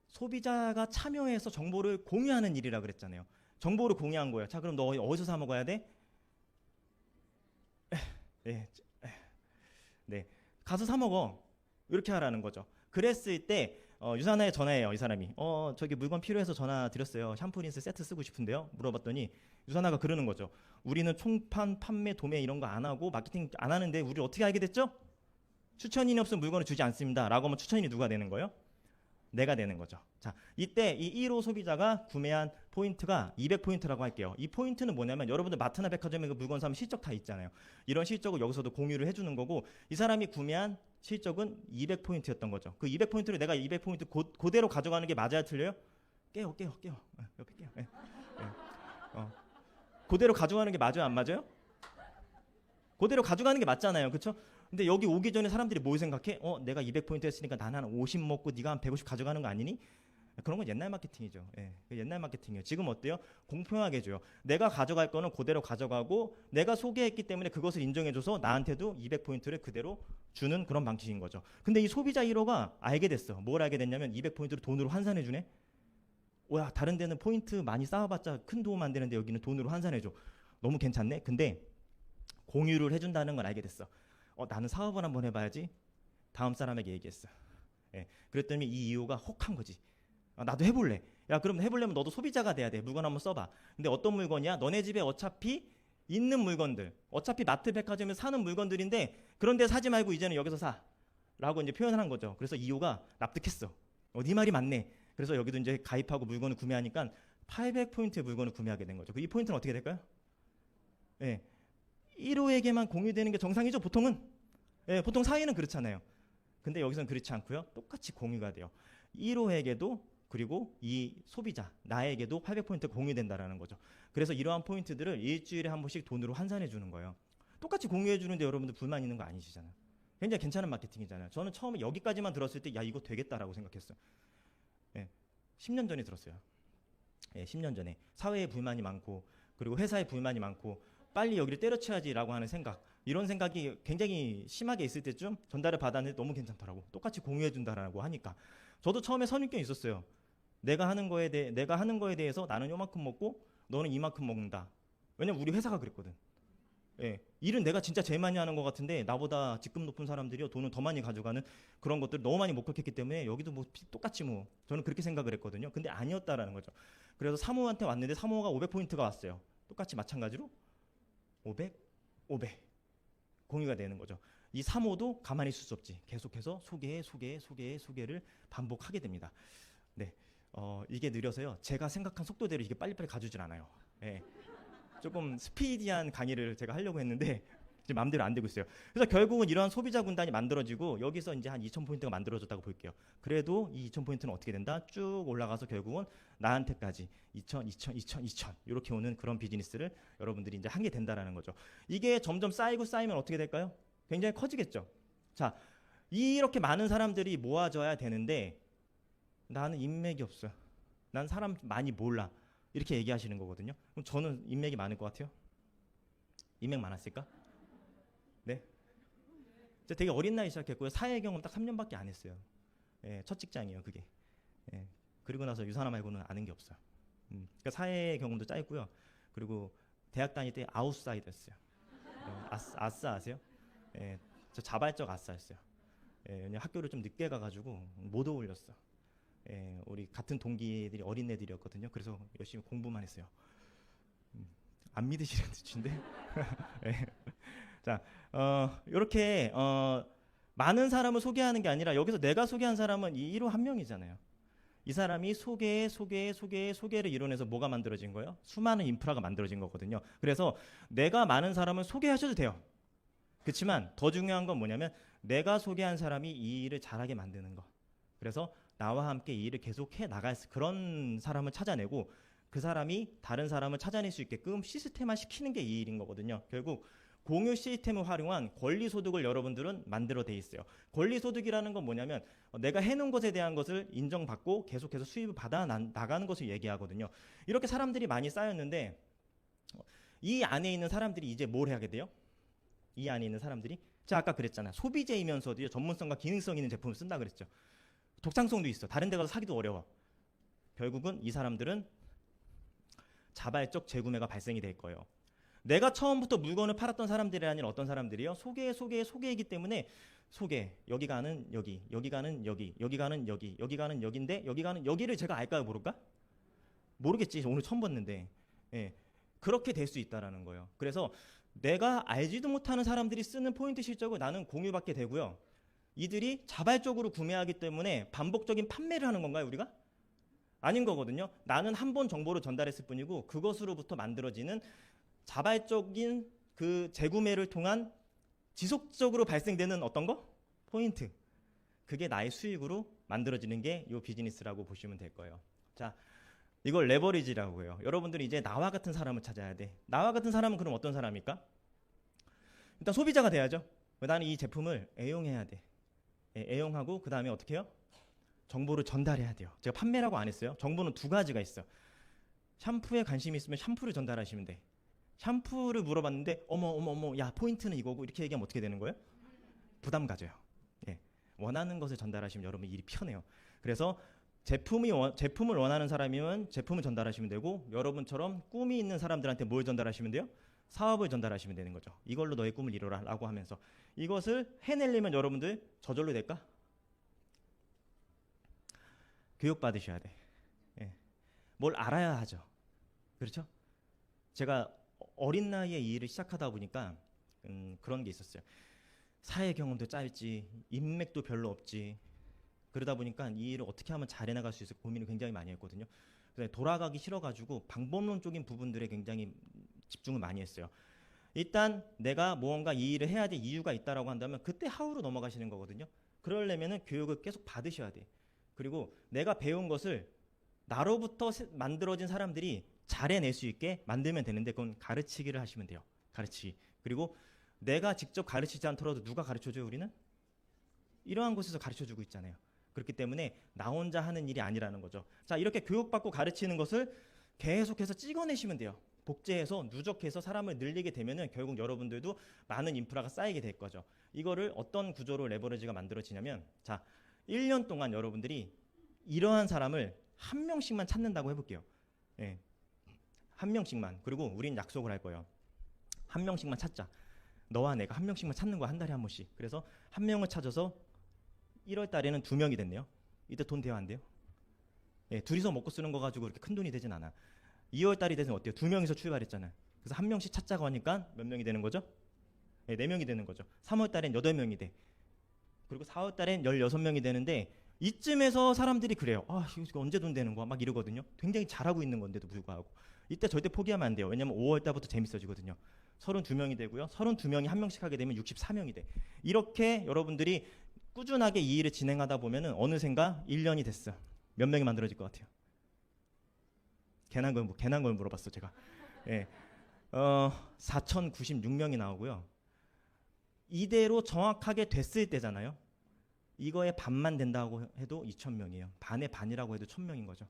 소비자가 참여해서 정보를 공유하는 일이라 그랬잖아요. 정보를 공유한 거예요. 자 그럼 너 어디서 사 먹어야 돼? 네, 가서 사 먹어. 이렇게 하라는 거죠. 그랬을 때 유사나에 전화해요. 이 사람이 저기 물건 필요해서 전화 드렸어요. 샴푸 린스 세트 쓰고 싶은데요. 물어봤더니 유사나가 그러는 거죠. 우리는 총판 판매 도매 이런 거 안 하고 마케팅 안 하는데 우리 어떻게 알게 됐죠? 추천인이 없으면 물건을 주지 않습니다. 라고 하면 추천인이 누가 되는 거예요? 내가 되는 거죠. 자, 이때 이 1호 소비자가 구매한 포인트가 200포인트라고 할게요. 이 포인트는 뭐냐면 여러분들 마트나 백화점에 그 물건 사면 실적 다 있잖아요. 이런 실적을 여기서도 공유를 해주는 거고 이 사람이 구매한 실적은 200포인트였던 거죠. 그 200포인트를 내가 200포인트 그대로 가져가는 게 맞아야 틀려요? 깨요. 옆에 깨요. 그대로 가져가는 게 맞아요? 안 맞아요? 그대로 가져가는 게 맞잖아요. 그렇죠? 근데 여기 오기 전에 사람들이 뭘 생각해? 내가 200포인트 했으니까 나는 한 50 먹고 네가 한 150 가져가는 거 아니니? 그런 건 옛날 마케팅이죠. 옛날 마케팅이에요. 지금 어때요? 공평하게 해줘요. 내가 가져갈 거는 그대로 가져가고 내가 소개했기 때문에 그것을 인정해줘서 나한테도 200포인트를 그대로 주는 그런 방식인 거죠. 근데 이 소비자 1호가 알게 됐어. 뭘 알게 됐냐면 200포인트를 돈으로 환산해주네? 야, 다른 데는 포인트 많이 쌓아봤자 큰 도움 안 되는데 여기는 돈으로 환산해줘. 너무 괜찮네? 근데 공유를 해준다는 걸 알게 됐어. 나는 사업을 한번 해봐야지. 다음 사람에게 얘기했어. 그랬더니 이 이호가 혹한 거지. 나도 해볼래. 야 그럼 해보려면 너도 소비자가 돼야 돼. 물건 한번 써봐. 근데 어떤 물건이야? 너네 집에 어차피 있는 물건들, 어차피 마트 백화점에서 사는 물건들인데 그런데 사지 말고 이제는 여기서 사 라고 이제 표현을 한 거죠. 그래서 이호가 납득했어. 네 말이 맞네. 그래서 여기도 이제 가입하고 물건을 구매하니까 800포인트의 물건을 구매하게 된 거죠. 이 포인트는 어떻게 될까요? 1호에게만 공유되는 게 정상이죠, 보통은. 보통 사회는 그렇잖아요. 근데 여기서는 그렇지 않고요. 똑같이 공유가 돼요. 1호에게도 그리고 이 소비자, 나에게도 800포인트 공유된다라는 거죠. 그래서 이러한 포인트들을 일주일에 한 번씩 돈으로 환산해 주는 거예요. 똑같이 공유해 주는데 여러분들 불만 있는 거 아니시잖아요. 굉장히 괜찮은 마케팅이잖아요. 저는 처음에 여기까지만 들었을 때 야 이거 되겠다라고 생각했어요. 10년 전에 들었어요. 10년 전에 사회에 불만이 많고 그리고 회사에 불만이 많고 빨리 여기를 때려쳐야지라고 하는 생각, 이런 생각이 굉장히 심하게 있을 때쯤 전달을 받았는데 너무 괜찮더라고. 똑같이 공유해 준다라고 하니까. 저도 처음에 선입견이 있었어요. 내가 하는 거에 대해서 나는 요만큼 먹고 너는 이만큼 먹는다. 왜냐면 우리 회사가 그랬거든. 일은 내가 진짜 제일 많이 하는 것 같은데 나보다 직급 높은 사람들이요 돈을 더 많이 가져가는 그런 것들 너무 많이 목격했기 때문에 여기도 뭐 똑같이 뭐 저는 그렇게 생각을 했거든요. 근데 아니었다라는 거죠. 그래서 사모한테 왔는데 사모가 500포인트가 왔어요. 똑같이 마찬가지로 500 공유가 되는 거죠. 이 사모도 가만히 있을 수 없지. 계속해서 소개를 반복하게 됩니다. 네, 이게 느려서요. 제가 생각한 속도대로 이게 빨리빨리 가주질 않아요. 조금 스피디한 강의를 제가 하려고 했는데 지금 마음대로 안 되고 있어요. 그래서 결국은 이러한 소비자 군단이 만들어지고 여기서 이제 한 2,000포인트가 만들어졌다고 볼게요. 그래도 이 2,000포인트는 어떻게 된다? 쭉 올라가서 결국은 나한테까지 2,000 이렇게 오는 그런 비즈니스를 여러분들이 이제 하게 된다라는 거죠. 이게 점점 쌓이면 어떻게 될까요? 굉장히 커지겠죠. 자, 이렇게 많은 사람들이 모아져야 되는데 나는 인맥이 없어요. 난 사람 많이 몰라. 이렇게 얘기하시는 거거든요. 그럼 저는 인맥이 많을 것 같아요? 인맥 많았을까? 네. 제가 되게 어린 나이 시작했고요. 사회 경험 딱 3년밖에 안 했어요. 예, 첫 직장이에요, 그게. 예, 그리고 나서 유산화 말고는 아는 게 없어요. 그러니까 사회 경험도 짧고요. 그리고 대학 다닐 때 아웃사이더였어요. 예, 아싸 아세요? 예, 저 자발적 아싸였어요. 예, 학교를 좀 늦게 가가지고 못 어울렸어. 예, 우리 같은 동기들이 어린 애들이었거든요. 그래서 열심히 공부만 했어요. 안 믿으시는 듯인데. 예. 자, 이렇게 많은 사람을 소개하는 게 아니라 여기서 내가 소개한 사람은 이 1호 한 명이잖아요. 이 사람이 소개를 이뤄내서 뭐가 만들어진 거예요? 수많은 인프라가 만들어진 거거든요. 그래서 내가 많은 사람을 소개하셔도 돼요. 그렇지만 더 중요한 건 뭐냐면 내가 소개한 사람이 이 일을 잘하게 만드는 거. 그래서 나와 함께 이 일을 계속해 나갈 그런 사람을 찾아내고 그 사람이 다른 사람을 찾아낼 수 있게끔 시스템화 시키는 게 이 일인 거거든요. 결국 공유 시스템을 활용한 권리소득을 여러분들은 만들어 돼 있어요. 권리소득이라는 건 뭐냐면 내가 해놓은 것에 대한 것을 인정받고 계속해서 수입을 받아 나가는 것을 얘기하거든요. 이렇게 사람들이 많이 쌓였는데 이 안에 있는 사람들이 이제 뭘 하게 돼요? 이 안에 있는 사람들이 제가 아까 그랬잖아요. 소비재이면서도 전문성과 기능성 있는 제품을 쓴다 그랬죠. 독창성도 있어. 다른 데 가서 사기도 어려워. 결국은 이 사람들은 자발적 재구매가 발생이 될 거예요. 내가 처음부터 물건을 팔았던 사람들이 아니라 어떤 사람들이요? 소개이기 때문에 소개, 여기 가는 여기, 여기 가는 여기, 여기 가는 여기, 여기 가는 여기인데 여기 가는 여기를 제가 알까요? 모를까? 모르겠지. 오늘 처음 봤는데. 예, 그렇게 될 수 있다라는 거예요. 그래서 내가 알지도 못하는 사람들이 쓰는 포인트 실적을 나는 공유받게 되고요. 이들이 자발적으로 구매하기 때문에 반복적인 판매를 하는 건가요, 우리가? 아닌 거거든요. 나는 한 번 정보를 전달했을 뿐이고 그것으로부터 만들어지는 자발적인 그 재구매를 통한 지속적으로 발생되는 어떤 거? 포인트. 그게 나의 수익으로 만들어지는 게 이 비즈니스라고 보시면 될 거예요. 자, 이걸 레버리지라고 해요. 여러분들이 이제 나와 같은 사람을 찾아야 돼. 나와 같은 사람은 그럼 어떤 사람일까? 일단 소비자가 돼야죠. 나는 이 제품을 애용해야 돼. 애용하고 그 다음에 어떻게 해요? 정보를 전달해야 돼요. 제가 판매라고 안 했어요. 정보는 두 가지가 있어요. 샴푸에 관심이 있으면 샴푸를 전달하시면 돼. 샴푸를 물어봤는데 어머 야 포인트는 이거고 이렇게 얘기하면 어떻게 되는 거예요? 부담 가져요. 예. 원하는 것을 전달하시면 여러분 일이 편해요. 그래서 제품을 원하는 사람이면 제품을 전달하시면 되고 여러분처럼 꿈이 있는 사람들한테 뭘 전달하시면 돼요? 사업을 전달하시면 되는 거죠. 이걸로 너의 꿈을 이뤄라 라고 하면서 이것을 해내려면 여러분들 저절로 될까? 교육받으셔야 돼. 예. 뭘 알아야 하죠. 그렇죠? 제가 어린 나이에 이 일을 시작하다 보니까 그런 게 있었어요. 사회 경험도 짧지 인맥도 별로 없지 그러다 보니까 이 일을 어떻게 하면 잘 해나갈 수 있을까 고민을 굉장히 많이 했거든요. 그래서 돌아가기 싫어가지고 방법론적인 부분들에 굉장히 집중을 많이 했어요. 일단 내가 무언가 이 일을 해야 될 이유가 있다라고 한다면 그때 하우로 넘어가시는 거거든요. 그러려면은 교육을 계속 받으셔야 돼. 그리고 내가 배운 것을 나로부터 만들어진 사람들이 잘 해낼 수 있게 만들면 되는데 그건 가르치기를 하시면 돼요. 가르치기. 그리고 내가 직접 가르치지 않더라도 누가 가르쳐줘요 우리는? 이러한 곳에서 가르쳐주고 있잖아요. 그렇기 때문에 나 혼자 하는 일이 아니라는 거죠. 자, 이렇게 교육받고 가르치는 것을 계속해서 찍어내시면 돼요. 복제해서 누적해서 사람을 늘리게 되면은 결국 여러분들도 많은 인프라가 쌓이게 될 거죠. 이거를 어떤 구조로 레버리지가 만들어지냐면 자, 1년 동안 여러분들이 이러한 사람을 한 명씩만 찾는다고 해볼게요. 예. 한 명씩만. 그리고 우린 약속을 할 거예요. 한 명씩만 찾자. 너와 내가 한 명씩만 찾는 거야. 한 달에 한 번씩. 그래서 한 명을 찾아서 1월 달에는 2명이 됐네요. 이때 돈 돼요 안 돼요? 예, 둘이서 먹고 쓰는 거 가지고 그렇게 큰 돈이 되진 않아. 2월 달이 되면 어때요? 2명이서 출발했잖아요. 그래서 한 명씩 찾자고 하니까 몇 명이 되는 거죠? 예, 4명이 되는 거죠. 3월 달엔 8명이 돼. 그리고 4월 달엔 16명이 되는데 이쯤에서 사람들이 그래요. 아, 이거 언제 돈 되는 거야? 막 이러거든요. 굉장히 잘하고 있는 건데도 불구하고. 이때 절대 포기하면 안 돼요. 왜냐면 5월 달부터 재밌어지거든요. 32명이 되고요. 32명이 한 명씩 하게 되면 64명이 돼. 이렇게 여러분들이 꾸준하게 이 일을 진행하다 보면은 어느샌가 1년이 됐어. 몇 명이 만들어질 것 같아요? 괜한 걸 물어봤어 제가. 예, 4,096명이 나오고요. 이대로 정확하게 됐을 때잖아요. 이거의 반만 된다고 해도 2,000명이에요. 반의 반이라고 해도 1,000명인 거죠.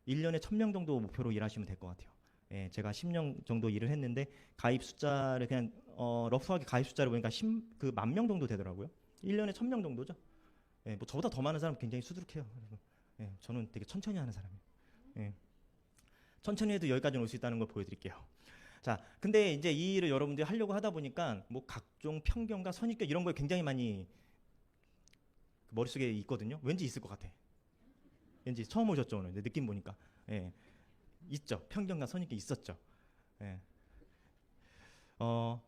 1년에 1,000명 정도 목표로 일하시면 될 것 같아요. 예, 제가 10년 정도 일을 했는데 가입 숫자를 그냥 러프하게 가입 숫자를 보니까 그 10,000명 정도 되더라고요. 1년에 1,000명 정도죠. 예, 뭐 저보다 더 많은 사람 굉장히 수두룩해요. 그래서 예, 저는 되게 천천히 하는 사람이에요. 예. 천천히 해도 여기까지 올 수 있다는 걸 보여드릴게요. 자, 근데 이제 이 일을 여러분들이 하려고 하다 보니까 뭐 각종 편견과 선입견 이런 걸 굉장히 많이 머릿속에 있거든요. 왠지 있을 것 같아. 왠지 처음 오셨죠 오늘. 느낌 보니까. 예. 있죠. 편견과 선입견 있었죠. 예.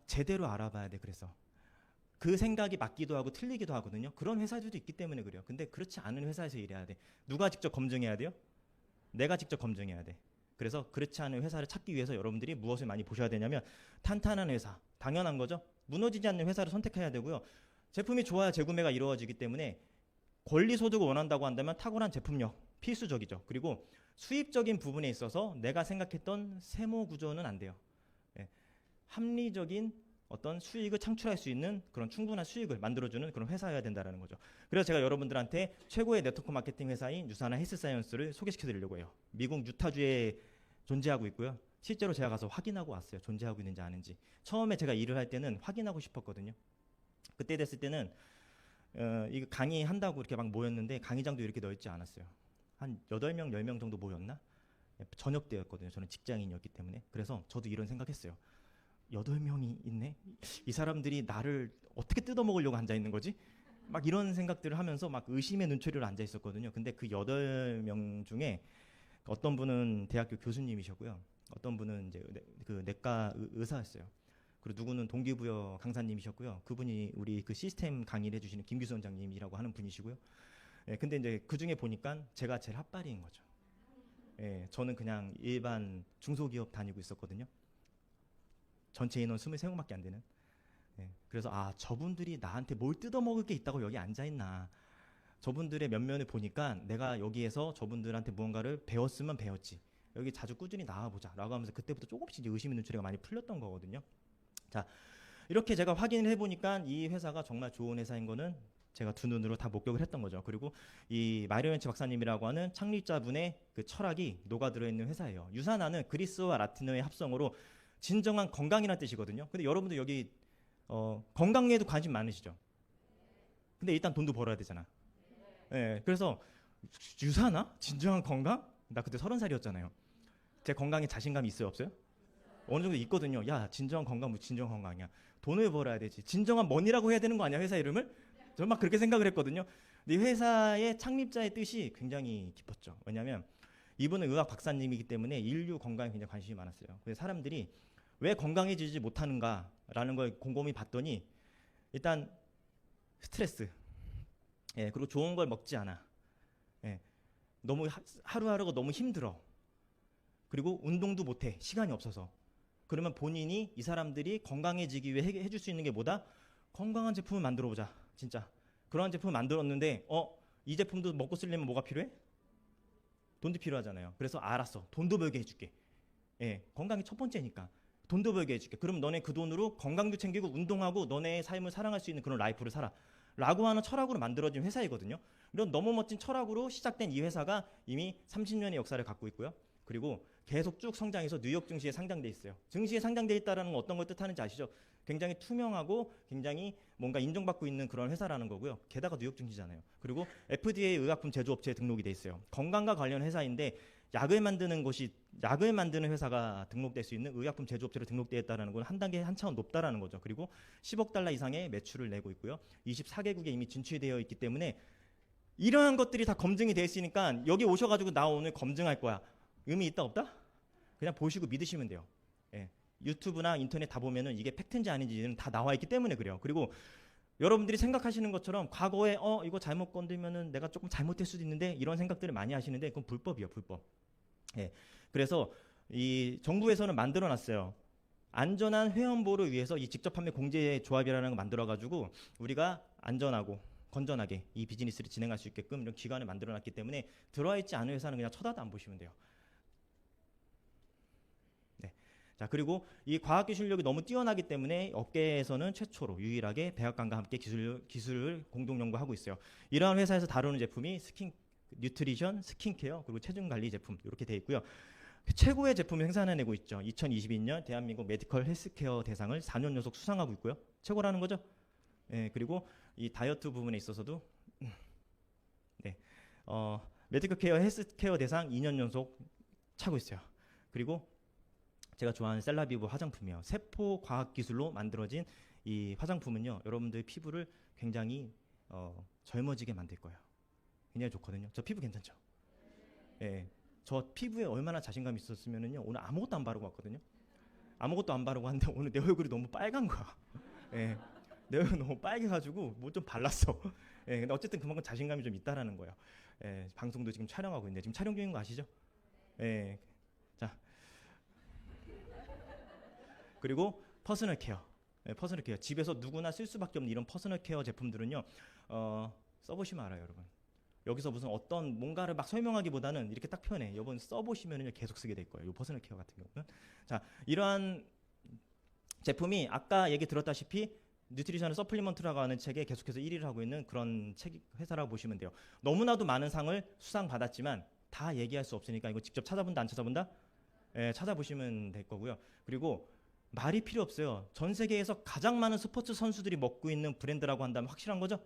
제대로 알아봐야 돼. 그래서 그 생각이 맞기도 하고 틀리기도 하거든요. 그런 회사들도 있기 때문에 그래요. 근데 그렇지 않은 회사에서 일해야 돼. 누가 직접 검증해야 돼요? 내가 직접 검증해야 돼. 그래서 그렇지 않은 회사를 찾기 위해서 여러분들이 무엇을 많이 보셔야 되냐면 탄탄한 회사, 당연한 거죠. 무너지지 않는 회사를 선택해야 되고요. 제품이 좋아야 재구매가 이루어지기 때문에 권리 소득을 원한다고 한다면 탁월한 제품력 필수적이죠. 그리고 수입적인 부분에 있어서 내가 생각했던 세모 구조는 안 돼요. 예. 합리적인 어떤 수익을 창출할 수 있는 그런 충분한 수익을 만들어주는 그런 회사여야 된다는 거죠. 그래서 제가 여러분들한테 최고의 네트워크 마케팅 회사인 유사나 헬스사이언스를 소개시켜드리려고 해요. 미국 유타주에 존재하고 있고요. 실제로 제가 가서 확인하고 왔어요. 존재하고 있는지 아닌지. 처음에 제가 일을 할 때는 확인하고 싶었거든요. 그때 됐을 때는 이거 강의한다고 이렇게 막 모였는데 강의장도 이렇게 넓지 않았어요. 한 8명, 10명 정도 모였나? 저녁 때였거든요. 저는 직장인이었기 때문에. 그래서 저도 이런 생각했어요. 8명이 있네? 이 사람들이 나를 어떻게 뜯어먹으려고 앉아있는 거지? 막 이런 생각들을 하면서 막 의심의 눈초리로 앉아있었거든요. 근데 그 8명 중에 어떤 분은 대학교 교수님이셨고요. 어떤 분은 이제 그 내과 의사였어요. 그리고 누구는 동기부여 강사님이셨고요. 그분이 우리 그 시스템 강의를 해주시는 김규수 원장님이라고 하는 분이시고요. 예, 근데 이제 그 중에 보니까 제가 제일 핫발인 거죠. 예, 저는 그냥 일반 중소기업 다니고 있었거든요. 전체 인원 23명밖에 안 되는. 예, 그래서 저분들이 나한테 뭘 뜯어먹을 게 있다고 여기 앉아있나. 저분들의 면면을 보니까 내가 여기에서 저분들한테 무언가를 배웠으면 배웠지. 여기 자주 꾸준히 나와보자 라고 하면서 그때부터 조금씩 의심의 눈초리가 많이 풀렸던 거거든요. 자, 이렇게 제가 확인을 해보니까 이 회사가 정말 좋은 회사인 거는 제가 두 눈으로 다 목격을 했던 거죠. 그리고 이 마리오 벤츠 박사님이라고 하는 창립자분의 그 철학이 녹아들어 있는 회사예요. 유사나는 그리스와 라틴어의 합성어로 진정한 건강이라는 뜻이거든요. 근데 여러분들 여기 건강에도 관심 많으시죠? 근데 일단 돈도 벌어야 되잖아. 예, 그래서 유사나? 진정한 건강? 나 그때 30살이었잖아요. 제 건강에 자신감이 있어요, 없어요? 어느 정도 있거든요. 야, 진정한 건강, 뭐 진정한 건강이야. 돈을 벌어야 되지. 진정한 머니라고 해야 되는 거 아니야, 회사 이름을? 저는 막 그렇게 생각을 했거든요. 근데 이 회사의 창립자의 뜻이 굉장히 깊었죠. 왜냐하면 이분은 의학 박사님이기 때문에 인류 건강에 굉장히 관심이 많았어요. 그래서 사람들이 왜 건강해지지 못하는가라는 걸 곰곰이 봤더니 일단 스트레스, 예, 그리고 좋은 걸 먹지 않아. 예, 너무 하루하루가 너무 힘들어. 그리고 운동도 못해. 시간이 없어서. 그러면 본인이 이 사람들이 건강해지기 위해 해줄 수 있는 게 뭐다? 건강한 제품을 만들어보자. 진짜. 그러한 제품을 만들었는데 이 제품도 먹고 쓰려면 뭐가 필요해? 돈도 필요하잖아요. 그래서 알았어. 돈도 벌게 해줄게. 예, 건강이 첫 번째니까. 돈도 벌게 해줄게. 그럼 너네 그 돈으로 건강도 챙기고 운동하고 너네의 삶을 사랑할 수 있는 그런 라이프를 살아. 라고 하는 철학으로 만들어진 회사이거든요. 이런 너무 멋진 철학으로 시작된 이 회사가 이미 30년의 역사를 갖고 있고요. 그리고 계속 쭉 성장해서 뉴욕 증시에 상장돼 있어요. 증시에 상장돼 있다는 건 어떤 걸 뜻하는지 아시죠? 굉장히 투명하고 굉장히 뭔가 인정받고 있는 그런 회사라는 거고요. 게다가 뉴욕 증시잖아요. 그리고 FDA 의약품 제조업체에 등록이 돼 있어요. 건강과 관련 회사인데 약을 만드는 회사가 등록될 수 있는 의약품 제조업체로 등록되어 있다는 건 한 단계 한 차원 높다라는 거죠. 그리고 10억 달러 이상의 매출을 내고 있고요. 24개국에 이미 진출되어 있기 때문에 이러한 것들이 다 검증이 되어 있으니까 여기 오셔가지고 나 오늘 검증할 거야. 의미 있다 없다? 그냥 보시고 믿으시면 돼요. 예. 유튜브나 인터넷 다 보면은 이게 팩트인지 아닌지는 다 나와 있기 때문에 그래요. 그리고 여러분들이 생각하시는 것처럼 과거에 이거 잘못 건들면은 내가 조금 잘못될 수도 있는데 이런 생각들을 많이 하시는데 그건 불법이에요, 불법. 예. 그래서 이 정부에서는 만들어 놨어요. 안전한 회원보를 위해서 이 직접 판매 공제 조합이라는 거 만들어 가지고 우리가 안전하고 건전하게 이 비즈니스를 진행할 수 있게끔 이런 기관을 만들어 놨기 때문에 들어와 있지 않은 회사는 그냥 쳐다도 안 보시면 돼요. 네. 자, 그리고 이 과학기술력이 너무 뛰어나기 때문에 업계에서는 최초로 유일하게 백악관과 함께 기술을 공동 연구하고 있어요. 이러한 회사에서 다루는 제품이 뉴트리션, 스킨케어, 그리고 체중관리 제품 이렇게 돼 있고요. 최고의 제품을 생산해내고 있죠. 2022년 대한민국 메디컬 헬스케어 대상을 4년 연속 수상하고 있고요. 최고라는 거죠. 예, 그리고 이 다이어트 부분에 있어서도 네, 메디컬 케어 헬스케어 대상 2년 연속 차고 있어요. 그리고 제가 좋아하는 셀라비브 화장품이요. 세포 과학 기술로 만들어진 이 화장품은요, 여러분들 피부를 굉장히 젊어지게 만들 거예요. 굉장히 좋거든요. 저 피부 괜찮죠? 예, 저 피부에 얼마나 자신감이 있었으면은요, 오늘 아무것도 안 바르고 왔거든요. 아무것도 안 바르고 왔는데 오늘 내 얼굴이 너무 빨간 거야. 예, 내 얼굴 너무 빨개가지고 뭐 좀 발랐어. 예, 근데 어쨌든 그만큼 자신감이 좀 있다라는 거예요. 예, 방송도 지금 촬영하고 있는데 지금 촬영 중인 거 아시죠? 예, 자, 그리고 퍼스널 케어. 예, 퍼스널 케어. 집에서 누구나 쓸 수밖에 없는 이런 퍼스널 케어 제품들은요, 써보시면 알아요, 여러분. 여기서 무슨 어떤 뭔가를 막 설명하기보다는 이렇게 딱 표현해. 여러분 써보시면 계속 쓰게 될 거예요. 이 퍼스널 케어 같은 경우는. 자, 이러한 제품이 아까 얘기 들었다시피 뉴트리션 서플리먼트라고 하는 책에 계속해서 1위를 하고 있는 그런 책 회사라고 보시면 돼요. 너무나도 많은 상을 수상 받았지만 다 얘기할 수 없으니까 이거 직접 찾아본다 안 찾아본다? 예, 찾아보시면 될 거고요. 그리고 말이 필요 없어요. 전 세계에서 가장 많은 스포츠 선수들이 먹고 있는 브랜드라고 한다면 확실한 거죠?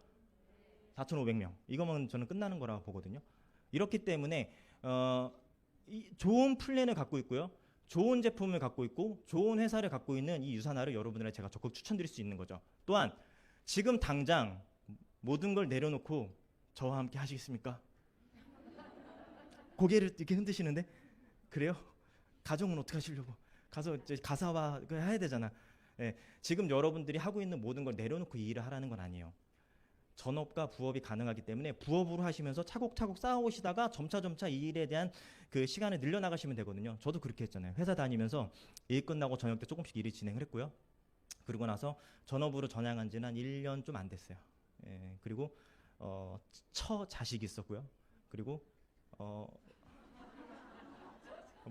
4,500명. 이거면 저는 끝나는 거라고 보거든요. 이렇기 때문에 좋은 플랜을 갖고 있고요. 좋은 제품을 갖고 있고 좋은 회사를 갖고 있는 이 유산화를 여러분들에게 제가 적극 추천드릴 수 있는 거죠. 또한 지금 당장 모든 걸 내려놓고 저와 함께 하시겠습니까? 고개를 이렇게 흔드시는데 그래요? 가정은 어떻게 하시려고? 가서 이제 가사와 해야 되잖아. 예, 지금 여러분들이 하고 있는 모든 걸 내려놓고 이 일을 하라는 건 아니에요. 전업과 부업이 가능하기 때문에 부업으로 하시면서 차곡차곡 쌓아오시다가 점차 이 일에 대한 그 시간을 늘려나가시면 되거든요. 저도 그렇게 했잖아요. 회사 다니면서 일 끝나고 저녁 때 조금씩 일을 진행을 했고요. 그리고 나서 전업으로 전향한 지는 한 1년 좀 안 됐어요. 예, 그리고 처 자식이 있었고요. 그리고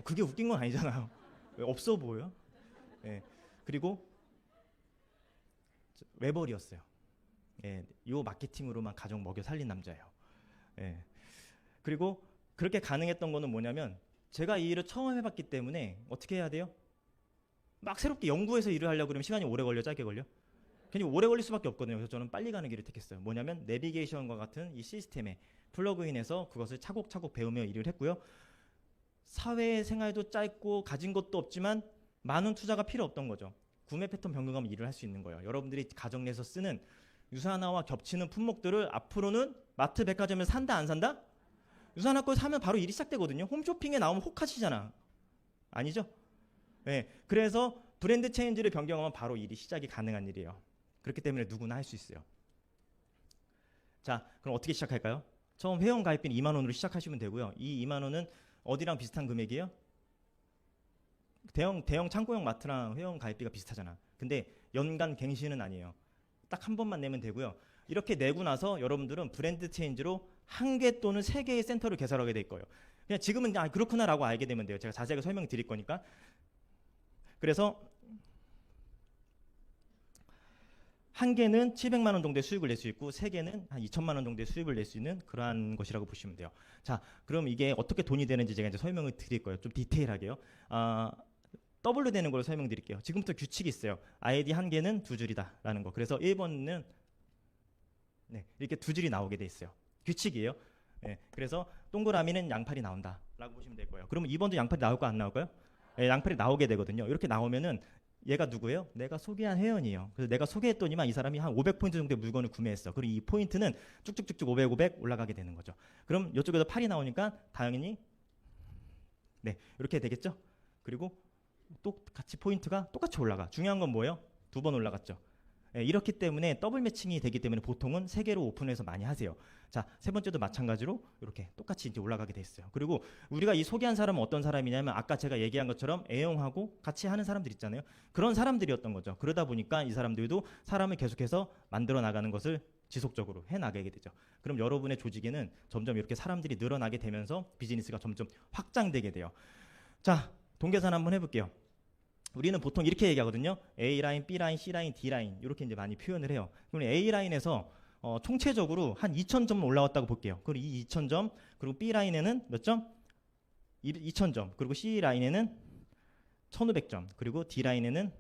그게 웃긴 건 아니잖아요. 없어 보여요. 예, 그리고 외벌이었어요. 예, 요 마케팅으로만 가정 먹여 살린 남자예요. 예. 그리고 그렇게 가능했던 거는 뭐냐면 제가 이 일을 처음 해봤기 때문에 어떻게 해야 돼요? 막 새롭게 연구해서 일을 하려고 그러면 시간이 오래 걸려, 짧게 걸려? 굉장히 오래 걸릴 수밖에 없거든요. 그래서 저는 빨리 가는 길을 택했어요. 뭐냐면 내비게이션과 같은 이 시스템에 플러그인해서 그것을 차곡차곡 배우며 일을 했고요. 사회생활도 짧고 가진 것도 없지만 많은 투자가 필요 없던 거죠. 구매 패턴 변경하면 일을 할 수 있는 거예요. 여러분들이 가정 내에서 쓰는 유산화와 겹치는 품목들을 앞으로는 마트 백화점에서 산다 안 산다? 유산화 걸 사면 바로 일이 시작되거든요. 홈쇼핑에 나오면 혹하시잖아. 아니죠? 네, 그래서 브랜드 체인지를 변경하면 바로 일이 시작이 가능한 일이에요. 그렇기 때문에 누구나 할 수 있어요. 자, 그럼 어떻게 시작할까요? 처음 회원 가입비는 2만 원으로 시작하시면 되고요. 이 2만 원은 어디랑 비슷한 금액이에요? 대형 창고형 마트랑 회원 가입비가 비슷하잖아. 근데 연간 갱신은 아니에요. 딱 한 번만 내면 되고요. 이렇게 내고 나서 여러분들은 브랜드 체인지로 1개 또는 3개의 센터를 개설하게 될 거예요. 그냥 지금은 그렇구나라고 알게 되면 돼요. 제가 자세하게 설명 드릴 거니까. 그래서 1개는 700만 원 정도의 수익을 낼 수 있고 3개는 한 2천만 원 정도의 수익을 낼 수 있는 그러한 것이라고 보시면 돼요. 자, 그럼 이게 어떻게 돈이 되는지 제가 이제 설명을 드릴 거예요. 좀 디테일하게요. W 되는 걸 설명드릴게요. 지금부터 규칙이 있어요. 아이디 1개는 2줄이다라는 거. 그래서 1번은 네, 이렇게 2줄이 나오게 돼 있어요. 규칙이에요. 네, 그래서 동그라미는 양팔이 나온다라고 보시면 될 거예요. 그러면 2번도 양팔이 나올까 안 나올까요? 네, 양팔이 나오게 되거든요. 이렇게 나오면은 얘가 누구예요? 내가 소개한 회원이에요. 그래서 내가 소개했더니만 이 사람이 한 500포인트 정도의 물건을 구매했어. 그리고 이 포인트는 쭉쭉쭉쭉 500 올라가게 되는 거죠. 그럼 이쪽에서 8이 나오니까 당연히 네, 이렇게 되겠죠? 그리고 똑같이 포인트가 똑같이 올라가. 중요한 건 뭐예요? 2번 올라갔죠. 예, 이렇기 때문에 더블 매칭이 되기 때문에 보통은 3개로 오픈해서 많이 하세요. 자, 세 번째도 마찬가지로 이렇게 똑같이 이제 올라가게 돼 있어요. 그리고 우리가 이 소개한 사람은 어떤 사람이냐면 아까 제가 얘기한 것처럼 애용하고 같이 하는 사람들 있잖아요. 그런 사람들이었던 거죠. 그러다 보니까 이 사람들도 사람을 계속해서 만들어 나가는 것을 지속적으로 해 나가게 되죠. 그럼 여러분의 조직에는 점점 이렇게 사람들이 늘어나게 되면서 비즈니스가 점점 확장되게 돼요. 자, 동계산 한번 해볼게요. 우리는 보통 이렇게 얘기하거든요. A 라인, B 라인, C 라인, D 라인 이렇게 이제 많이 표현을 해요. 그럼 A 라인에서 총체적으로 한 2,000점 올라왔다고 볼게요. 그리고 이 2,000점, 그리고 B 라인에는 몇 점? 2,000점. 그리고 C 라인에는 1,500점. 그리고 D 라인에는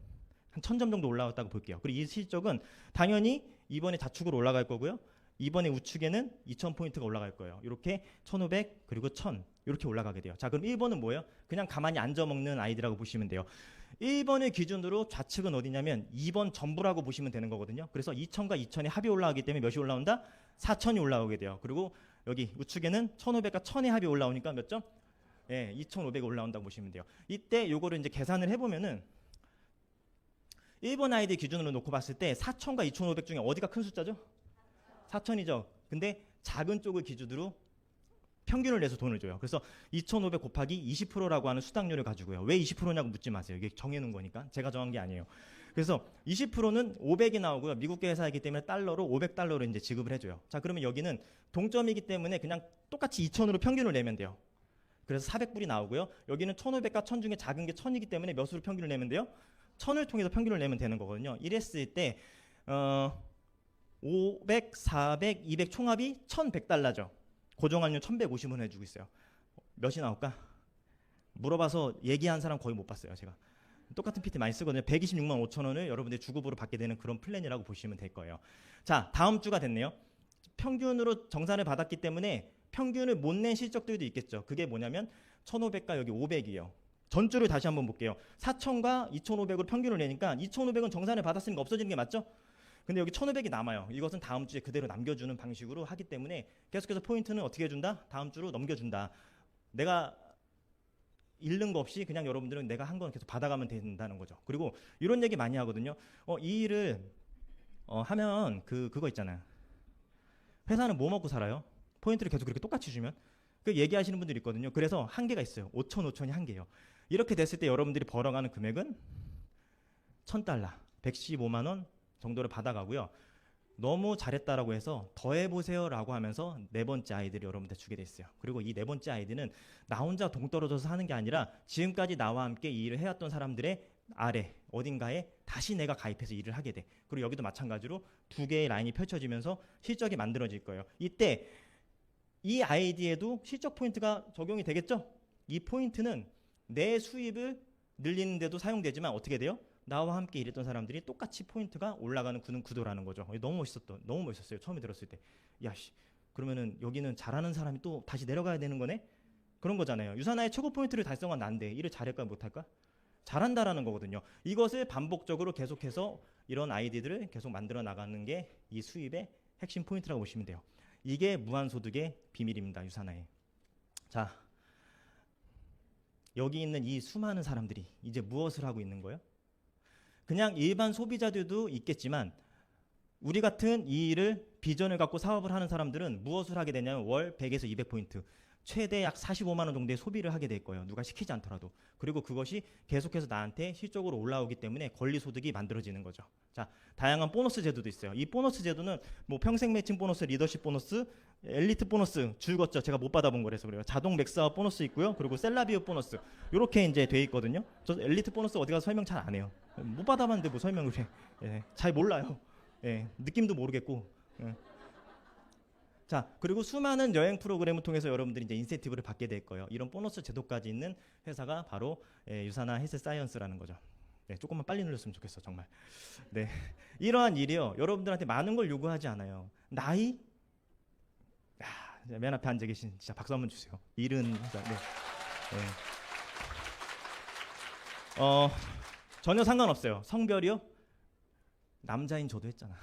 한 1,000점 정도 올라왔다고 볼게요. 그리고 이 실적은 당연히 이번에 좌측으로 올라갈 거고요. 이번에 우측에는 2,000포인트가 올라갈 거예요. 이렇게 1,500 그리고 1,000 이렇게 올라가게 돼요. 자, 그럼 1번은 뭐예요? 그냥 가만히 앉아먹는 아이들이라고 보시면 돼요. 1번을 기준으로 좌측은 어디냐면 2번 전부라고 보시면 되는 거거든요. 그래서 2,000과 2,000이 합이 올라가기 때문에 몇이 올라온다? 4,000이 올라오게 돼요. 그리고 여기 우측에는 1,500과 1,000의 합이 올라오니까 몇 점? 예, 2,500이 올라온다고 보시면 돼요. 이때 요거를 이제 계산을 해보면은 1번 아이들 기준으로 놓고 봤을 때 4,000과 2,500 중에 어디가 큰 숫자죠? 4,000이죠. 근데 작은 쪽을 기준으로 평균을 내서 돈을 줘요. 그래서 2,500 곱하기 20%라고 하는 수당료를 가지고요. 왜 20%냐고 묻지 마세요. 이게 정해놓은 거니까. 제가 정한 게 아니에요. 그래서 20%는 500이 나오고요. 미국계 회사이기 때문에 달러로 500달러로 이제 지급을 해줘요. 자, 그러면 여기는 동점이기 때문에 그냥 똑같이 2,000으로 평균을 내면 돼요. 그래서 400불이 나오고요. 여기는 1,500과 1,000 중에 작은 게 1,000이기 때문에 몇으로 평균을 내면 돼요? 1,000을 통해서 평균을 내면 되는 거거든요. 이랬을 때 500, 400, 200 총합이 1,100달러죠. 고정환율 1,150원 해주고 있어요. 몇이 나올까? 물어봐서 얘기한 사람 거의 못 봤어요. 제가 똑같은 PT 많이 쓰거든요. 126만 5천 원을 여러분들이 주급으로 받게 되는 그런 플랜이라고 보시면 될 거예요. 자, 다음 주가 됐네요. 평균으로 정산을 받았기 때문에 평균을 못 낸 실적들도 있겠죠. 그게 뭐냐면 1,500과 여기 500이에요. 전주를 다시 한번 볼게요. 4,000과 2,500으로 평균을 내니까 2,500은 정산을 받았으니까 없어지는 게 맞죠? 근데 여기 1,500이 남아요. 이것은 다음 주에 그대로 남겨주는 방식으로 하기 때문에 계속해서 포인트는 어떻게 해준다? 다음 주로 넘겨준다. 내가 잃는 거 없이 그냥 여러분들은 내가 한 건 계속 받아가면 된다는 거죠. 그리고 이런 얘기 많이 하거든요. 이 일을 하면 그거 있잖아요. 회사는 뭐 먹고 살아요? 포인트를 계속 그렇게 똑같이 주면? 그 얘기하시는 분들이 있거든요. 그래서 한계가 있어요. 5,000, 5,000이 한계예요. 이렇게 됐을 때 여러분들이 벌어가는 금액은 1,000달러, 115만 원 정도를 받아가고요. 너무 잘했다라고 해서 더 해보세요라고 하면서 네 번째 아이들이 여러분한테 주게 돼 있어요. 그리고 이 네 번째 아이들은 나 혼자 동떨어져서 하는 게 아니라 지금까지 나와 함께 이 일을 해왔던 사람들의 아래 어딘가에 다시 내가 가입해서 일을 하게 돼. 그리고 여기도 마찬가지로 두 개의 라인이 펼쳐지면서 실적이 만들어질 거예요. 이때 이 아이디에도 실적 포인트가 적용이 되겠죠? 이 포인트는 내 수입을 늘리는 데도 사용되지만 어떻게 돼요? 나와 함께 일했던 사람들이 똑같이 포인트가 올라가는 구도라는 거죠. 너무 멋있었어요. 처음에 들었을 때. 야씨, 그러면은 여기는 잘하는 사람이 또 다시 내려가야 되는 거네? 그런 거잖아요. 유산화의 최고 포인트를 달성한 난데 일을 잘할까 못할까? 잘한다라는 거거든요. 이것을 반복적으로 계속해서 이런 아이디들을 계속 만들어 나가는 게 이 수입의 핵심 포인트라고 보시면 돼요. 이게 무한소득의 비밀입니다. 유산화의. 자, 여기 있는 이 수많은 사람들이 이제 무엇을 하고 있는 거예요? 그냥 일반 소비자들도 있겠지만 우리 같은 이 일을 비전을 갖고 사업을 하는 사람들은 무엇을 하게 되냐면 월 100에서 200포인트 최대 약 45만 원 정도의 소비를 하게 될 거예요. 누가 시키지 않더라도. 그리고 그것이 계속해서 나한테 실적으로 올라오기 때문에 권리소득이 만들어지는 거죠. 자, 다양한 보너스 제도도 있어요. 이 보너스 제도는 뭐 평생 매칭 보너스, 리더십 보너스, 엘리트 보너스 줄었죠. 제가 못 받아본 거라서 그래요. 자동 맥스아웃 보너스 있고요. 그리고 셀라비오 보너스 이렇게 이제 돼 있거든요. 저 엘리트 보너스 어디 가서 설명 잘 안 해요. 못 받아봤는데 뭐 설명을 해. 예, 잘 몰라요. 예, 느낌도 모르겠고. 예. 자, 그리고 수많은 여행 프로그램을 통해서 여러분들이 이제 인센티브를 받게 될 거예요. 이런 보너스 제도까지 있는 회사가 바로 유산화 헬스 사이언스라는 거죠. 네, 조금만 빨리 눌렀으면 좋겠어, 정말. 네, 이러한 일이요. 여러분들한테 많은 걸 요구하지 않아요. 나이? 맨 앞에 앉아 계신 진짜 박수 한번 주세요. 일은 네. 전혀 상관없어요. 성별이요? 남자인 저도 했잖아.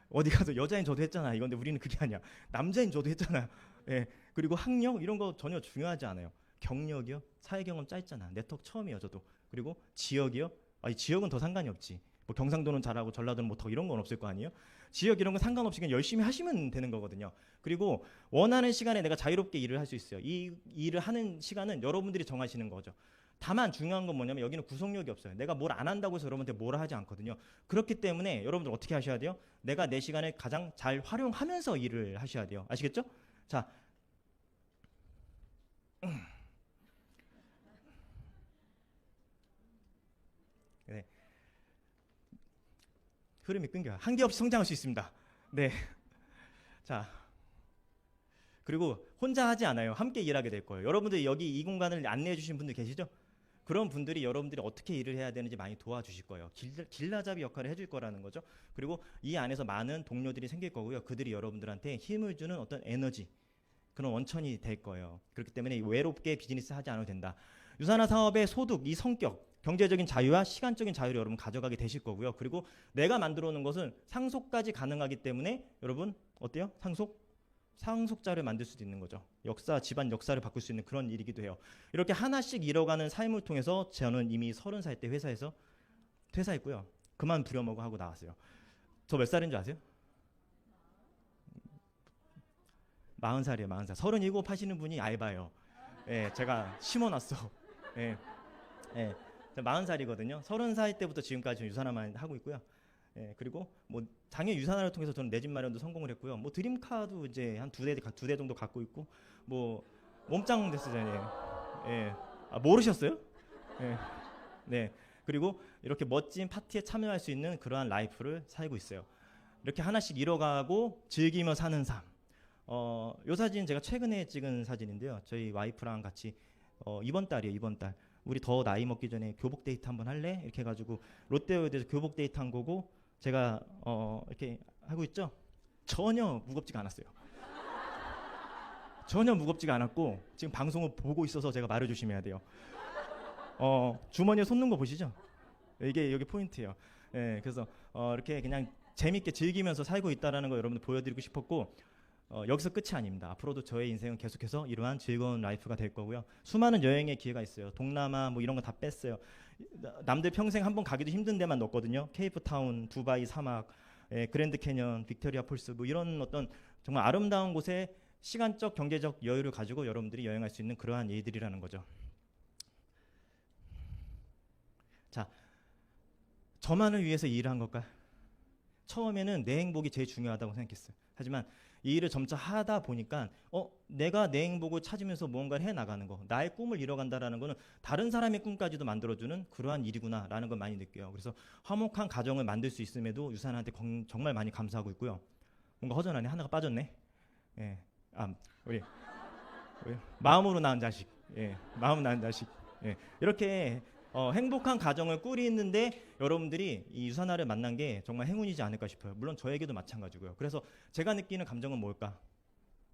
어디 가서 여자인 저도 했잖아. 이건데 우리는 그게 아니야. 남자인 저도 했잖아. 예. 그리고 학력 이런 거 전혀 중요하지 않아요. 경력이요? 사회 경험 짧잖아. 네트워크 처음이에요, 저도. 그리고 지역이요? 이 지역은 더 상관이 없지. 뭐 경상도는 잘하고 전라도는 뭐 더 이런 건 없을 거 아니에요? 지역 이런 건 상관없이 그냥 열심히 하시면 되는 거거든요. 그리고 원하는 시간에 내가 자유롭게 일을 할 수 있어요. 이 일을 하는 시간은 여러분들이 정하시는 거죠. 다만 중요한 건 뭐냐면 여기는 구속력이 없어요. 내가 뭘 안 한다고 해서 여러분한테 뭐라 하지 않거든요. 그렇기 때문에 여러분들 어떻게 하셔야 돼요? 내가 내 시간을 가장 잘 활용하면서 일을 하셔야 돼요. 아시겠죠? 자, 흐름이 끊겨요. 한계 없이 성장할 수 있습니다. 네. 자, 그리고 혼자 하지 않아요. 함께 일하게 될 거예요. 여러분들 여기 이 공간을 안내해 주신 분들 계시죠? 그런 분들이 여러분들이 어떻게 일을 해야 되는지 많이 도와주실 거예요. 길라잡이 역할을 해줄 거라는 거죠. 그리고 이 안에서 많은 동료들이 생길 거고요. 그들이 여러분들한테 힘을 주는 어떤 에너지, 그런 원천이 될 거예요. 그렇기 때문에 외롭게 비즈니스 하지 않아도 된다. 유산화 사업의 소득, 이 성격, 경제적인 자유와 시간적인 자유를 여러분 가져가게 되실 거고요. 그리고 내가 만들어 놓은 것은 상속까지 가능하기 때문에 여러분 어때요? 상속자를 만들 수도 있는 거죠. 집안 역사를 바꿀 수 있는 그런 일이기도 해요. 이렇게 하나씩 이뤄가는 삶을 통해서 저는 이미 30살 때 회사에서 퇴사했고요. 그만 부려먹어 하고 나왔어요. 저 몇 살인 줄 아세요? 40살이에요. 40살. 37 하시는 분이 알바예요. 예, 제가 심어놨어. 예, 예. 40살이거든요. 30살 때부터 지금까지 유산화만 하고 있고요. 예, 그리고 뭐 당연히 유산화를 통해서 저는 내 집 마련도 성공을 했고요. 뭐 드림카도 이제 한 두 대 정도 갖고 있고, 뭐 몸짱 됐잖아요. 예, 모르셨어요? 예, 네. 그리고 이렇게 멋진 파티에 참여할 수 있는 그러한 라이프를 살고 있어요. 이렇게 하나씩 이뤄가고 즐기며 사는 삶. 이 사진 제가 최근에 찍은 사진인데요. 저희 와이프랑 같이 이번 달이에요. 이번 달. 우리 더 나이 먹기 전에 교복 데이트 한번 할래? 이렇게 해가지고 롯데월드에서 교복 데이트 한 거고, 제가 이렇게 하고 있죠. 전혀 무겁지가 않았어요. 전혀 무겁지가 않았고, 지금 방송을 보고 있어서 제가 말을 조심해야 돼요. 주머니에 손 넣은 거 보시죠? 이게 여기 포인트예요. 예, 그래서 이렇게 그냥 재밌게 즐기면서 살고 있다라는 거 여러분들 보여드리고 싶었고, 여기서 끝이 아닙니다. 앞으로도 저의 인생은 계속해서 이러한 즐거운 라이프가 될 거고요. 수많은 여행의 기회가 있어요. 동남아 뭐 이런 거 다 뺐어요. 남들 평생 한번 가기도 힘든 데만 넣었거든요. 케이프타운, 두바이 사막, 그랜드 캐년, 빅토리아 폴스 뭐 이런 어떤 정말 아름다운 곳에 시간적, 경제적 여유를 가지고 여러분들이 여행할 수 있는 그러한 일들이라는 거죠. 자, 저만을 위해서 이 일을 한 걸까요? 처음에는 내 행복이 제일 중요하다고 생각했어요. 하지만 이 일을 점차 하다 보니까 내가 내 행복을 찾으면서 무언가를 해나가는 거, 나의 꿈을 이뤄간다라는 거는 다른 사람의 꿈까지도 만들어주는 그러한 일이구나라는 걸 많이 느껴요. 그래서 화목한 가정을 만들 수 있음에도 유산한테 정말 많이 감사하고 있고요. 뭔가 허전하네. 하나가 빠졌네. 예, 우리 마음으로 낳은 자식, 마음 낳은 자식, 이렇게 행복한 가정을 꾸리는데 여러분들이 이 유산화를 만난 게 정말 행운이지 않을까 싶어요. 물론 저에게도 마찬가지고요. 그래서 제가 느끼는 감정은 뭘까?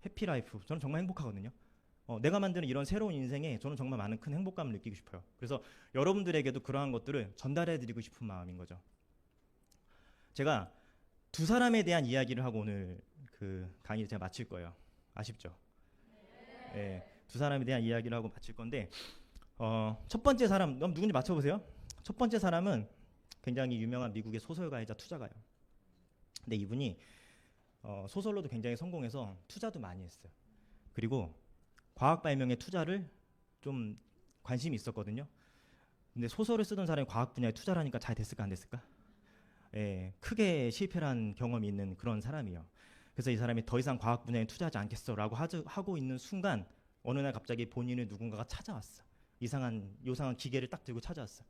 해피라이프. 저는 정말 행복하거든요. 내가 만드는 이런 새로운 인생에 저는 정말 많은 큰 행복감을 느끼고 싶어요. 그래서 여러분들에게도 그러한 것들을 전달해드리고 싶은 마음인 거죠. 제가 두 사람에 대한 이야기를 하고 오늘 그 강의를 제가 마칠 거예요. 아쉽죠? 네. 두 사람에 대한 이야기를 하고 마칠 건데, 첫 번째 사람 누군지 맞춰보세요. 첫 번째 사람은 굉장히 유명한 미국의 소설가이자 투자가요. 근데 이분이 소설로도 굉장히 성공해서 투자도 많이 했어요. 그리고 과학 발명에 투자를 좀 관심이 있었거든요. 근데 소설을 쓰던 사람이 과학 분야에 투자를 하니까 잘 됐을까 안 됐을까? 크게 실패를 한 경험이 있는 그런 사람이에요. 그래서 이 사람이 더 이상 과학 분야에 투자하지 않겠어라고 하고 있는 순간 어느 날 갑자기 본인을 누군가가 찾아왔어. 요상한 기계를 딱 들고 찾아왔어.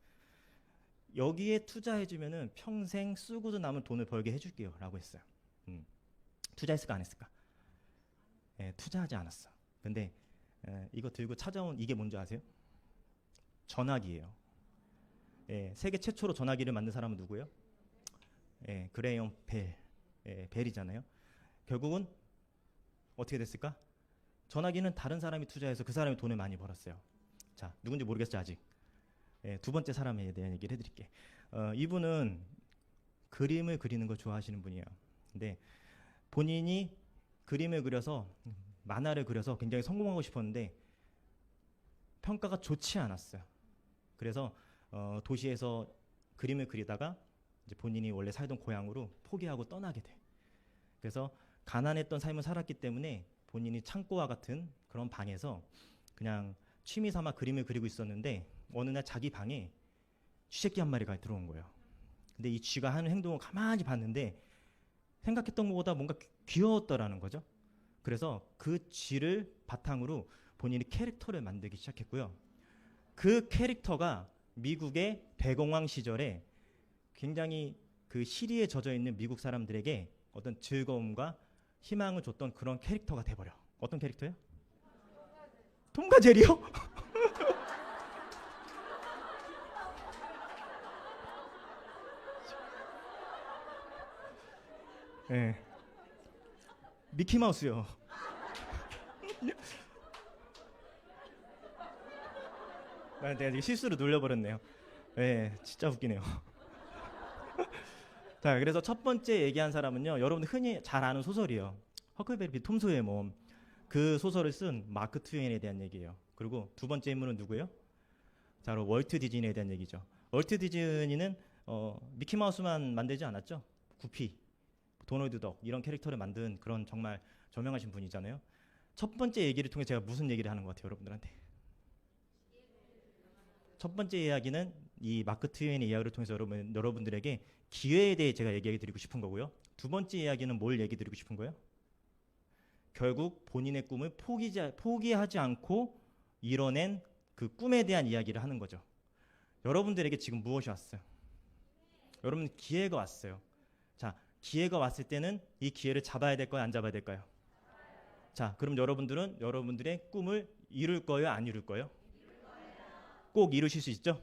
여기에 투자해주면은 평생 쓰고도 남은 돈을 벌게 해줄게요 라고 했어요. 투자했을까 안 했을까? 투자하지 않았어. 근데 이거 들고 찾아온 이게 뭔지 아세요? 전화기예요. 세계 최초로 전화기를 만든 사람은 누구예요? 그레이엄 벨. 벨이잖아요. 결국은 어떻게 됐을까? 전화기는 다른 사람이 투자해서 그 사람이 돈을 많이 벌었어요. 자, 누군지 모르겠어요 아직. 두 번째 사람에 대한 얘기를 해드릴게. 이분은 그림을 그리는 걸 좋아하시는 분이에요. 근데 본인이 그림을 그려서 만화를 그려서 굉장히 성공하고 싶었는데 평가가 좋지 않았어요. 그래서 도시에서 그림을 그리다가 이제 본인이 원래 살던 고향으로 포기하고 떠나게 돼. 그래서 가난했던 삶을 살았기 때문에 본인이 창고와 같은 그런 방에서 그냥 취미 삼아 그림을 그리고 있었는데 어느 날 자기 방에 쥐새끼 한 마리가 들어온 거예요. 근데 이 쥐가 하는 행동을 가만히 봤는데 생각했던 것보다 뭔가 귀여웠더라는 거죠. 그래서 그 쥐를 바탕으로 본인이 캐릭터를 만들기 시작했고요. 그 캐릭터가 미국의 대공황 시절에 굉장히 그 시리에 젖어 있는 미국 사람들에게 어떤 즐거움과 희망을 줬던 그런 캐릭터가 돼버려. 어떤 캐릭터요? 톰과 제리요? 네. 미키마우스요. 내가 지금 실수로 눌려버렸네요. 네, 진짜 웃기네요. 자, 그래서 첫 번째 얘기한 사람은요, 여러분들 흔히 잘 아는 소설이에요. 허클베리 톰 소의 모험. 그 소설을 쓴 마크 트웨인에 대한 얘기예요. 그리고 두 번째 인물은 누구예요? 자, 바로 월트 디즈니에 대한 얘기죠. 월트 디즈니는 미키마우스만 만들지 않았죠. 구피, 도널드 덕 이런 캐릭터를 만든 그런 정말 저명하신 분이잖아요. 첫 번째 얘기를 통해 제가 무슨 얘기를 하는 것 같아요, 여러분들한테? 첫 번째 이야기는 이 마크 트웨인의 이야기를 통해서 여러분들에게 기회에 대해 제가 얘기해 드리고 싶은 거고요. 두 번째 이야기는 뭘 얘기 드리고 싶은 거예요? 결국 본인의 꿈을 포기하지 않고 이뤄낸 그 꿈에 대한 이야기를 하는 거죠. 여러분들에게 지금 무엇이 왔어요? 여러분 기회가 왔어요. 자, 기회가 왔을 때는 이 기회를 잡아야 될까요? 안 잡아야 될까요? 자, 그럼 여러분들은 여러분들의 꿈을 이룰 거예요? 안 이룰 거예요? 꼭 이루실 수 있죠?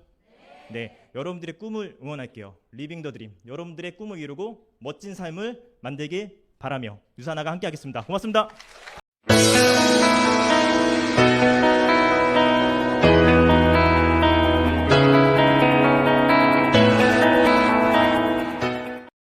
네, 여러분들의 꿈을 응원할게요. 리빙 더 드림. 여러분들의 꿈을 이루고 멋진 삶을 만들길 바라며 유산아가 함께 하겠습니다. 고맙습니다.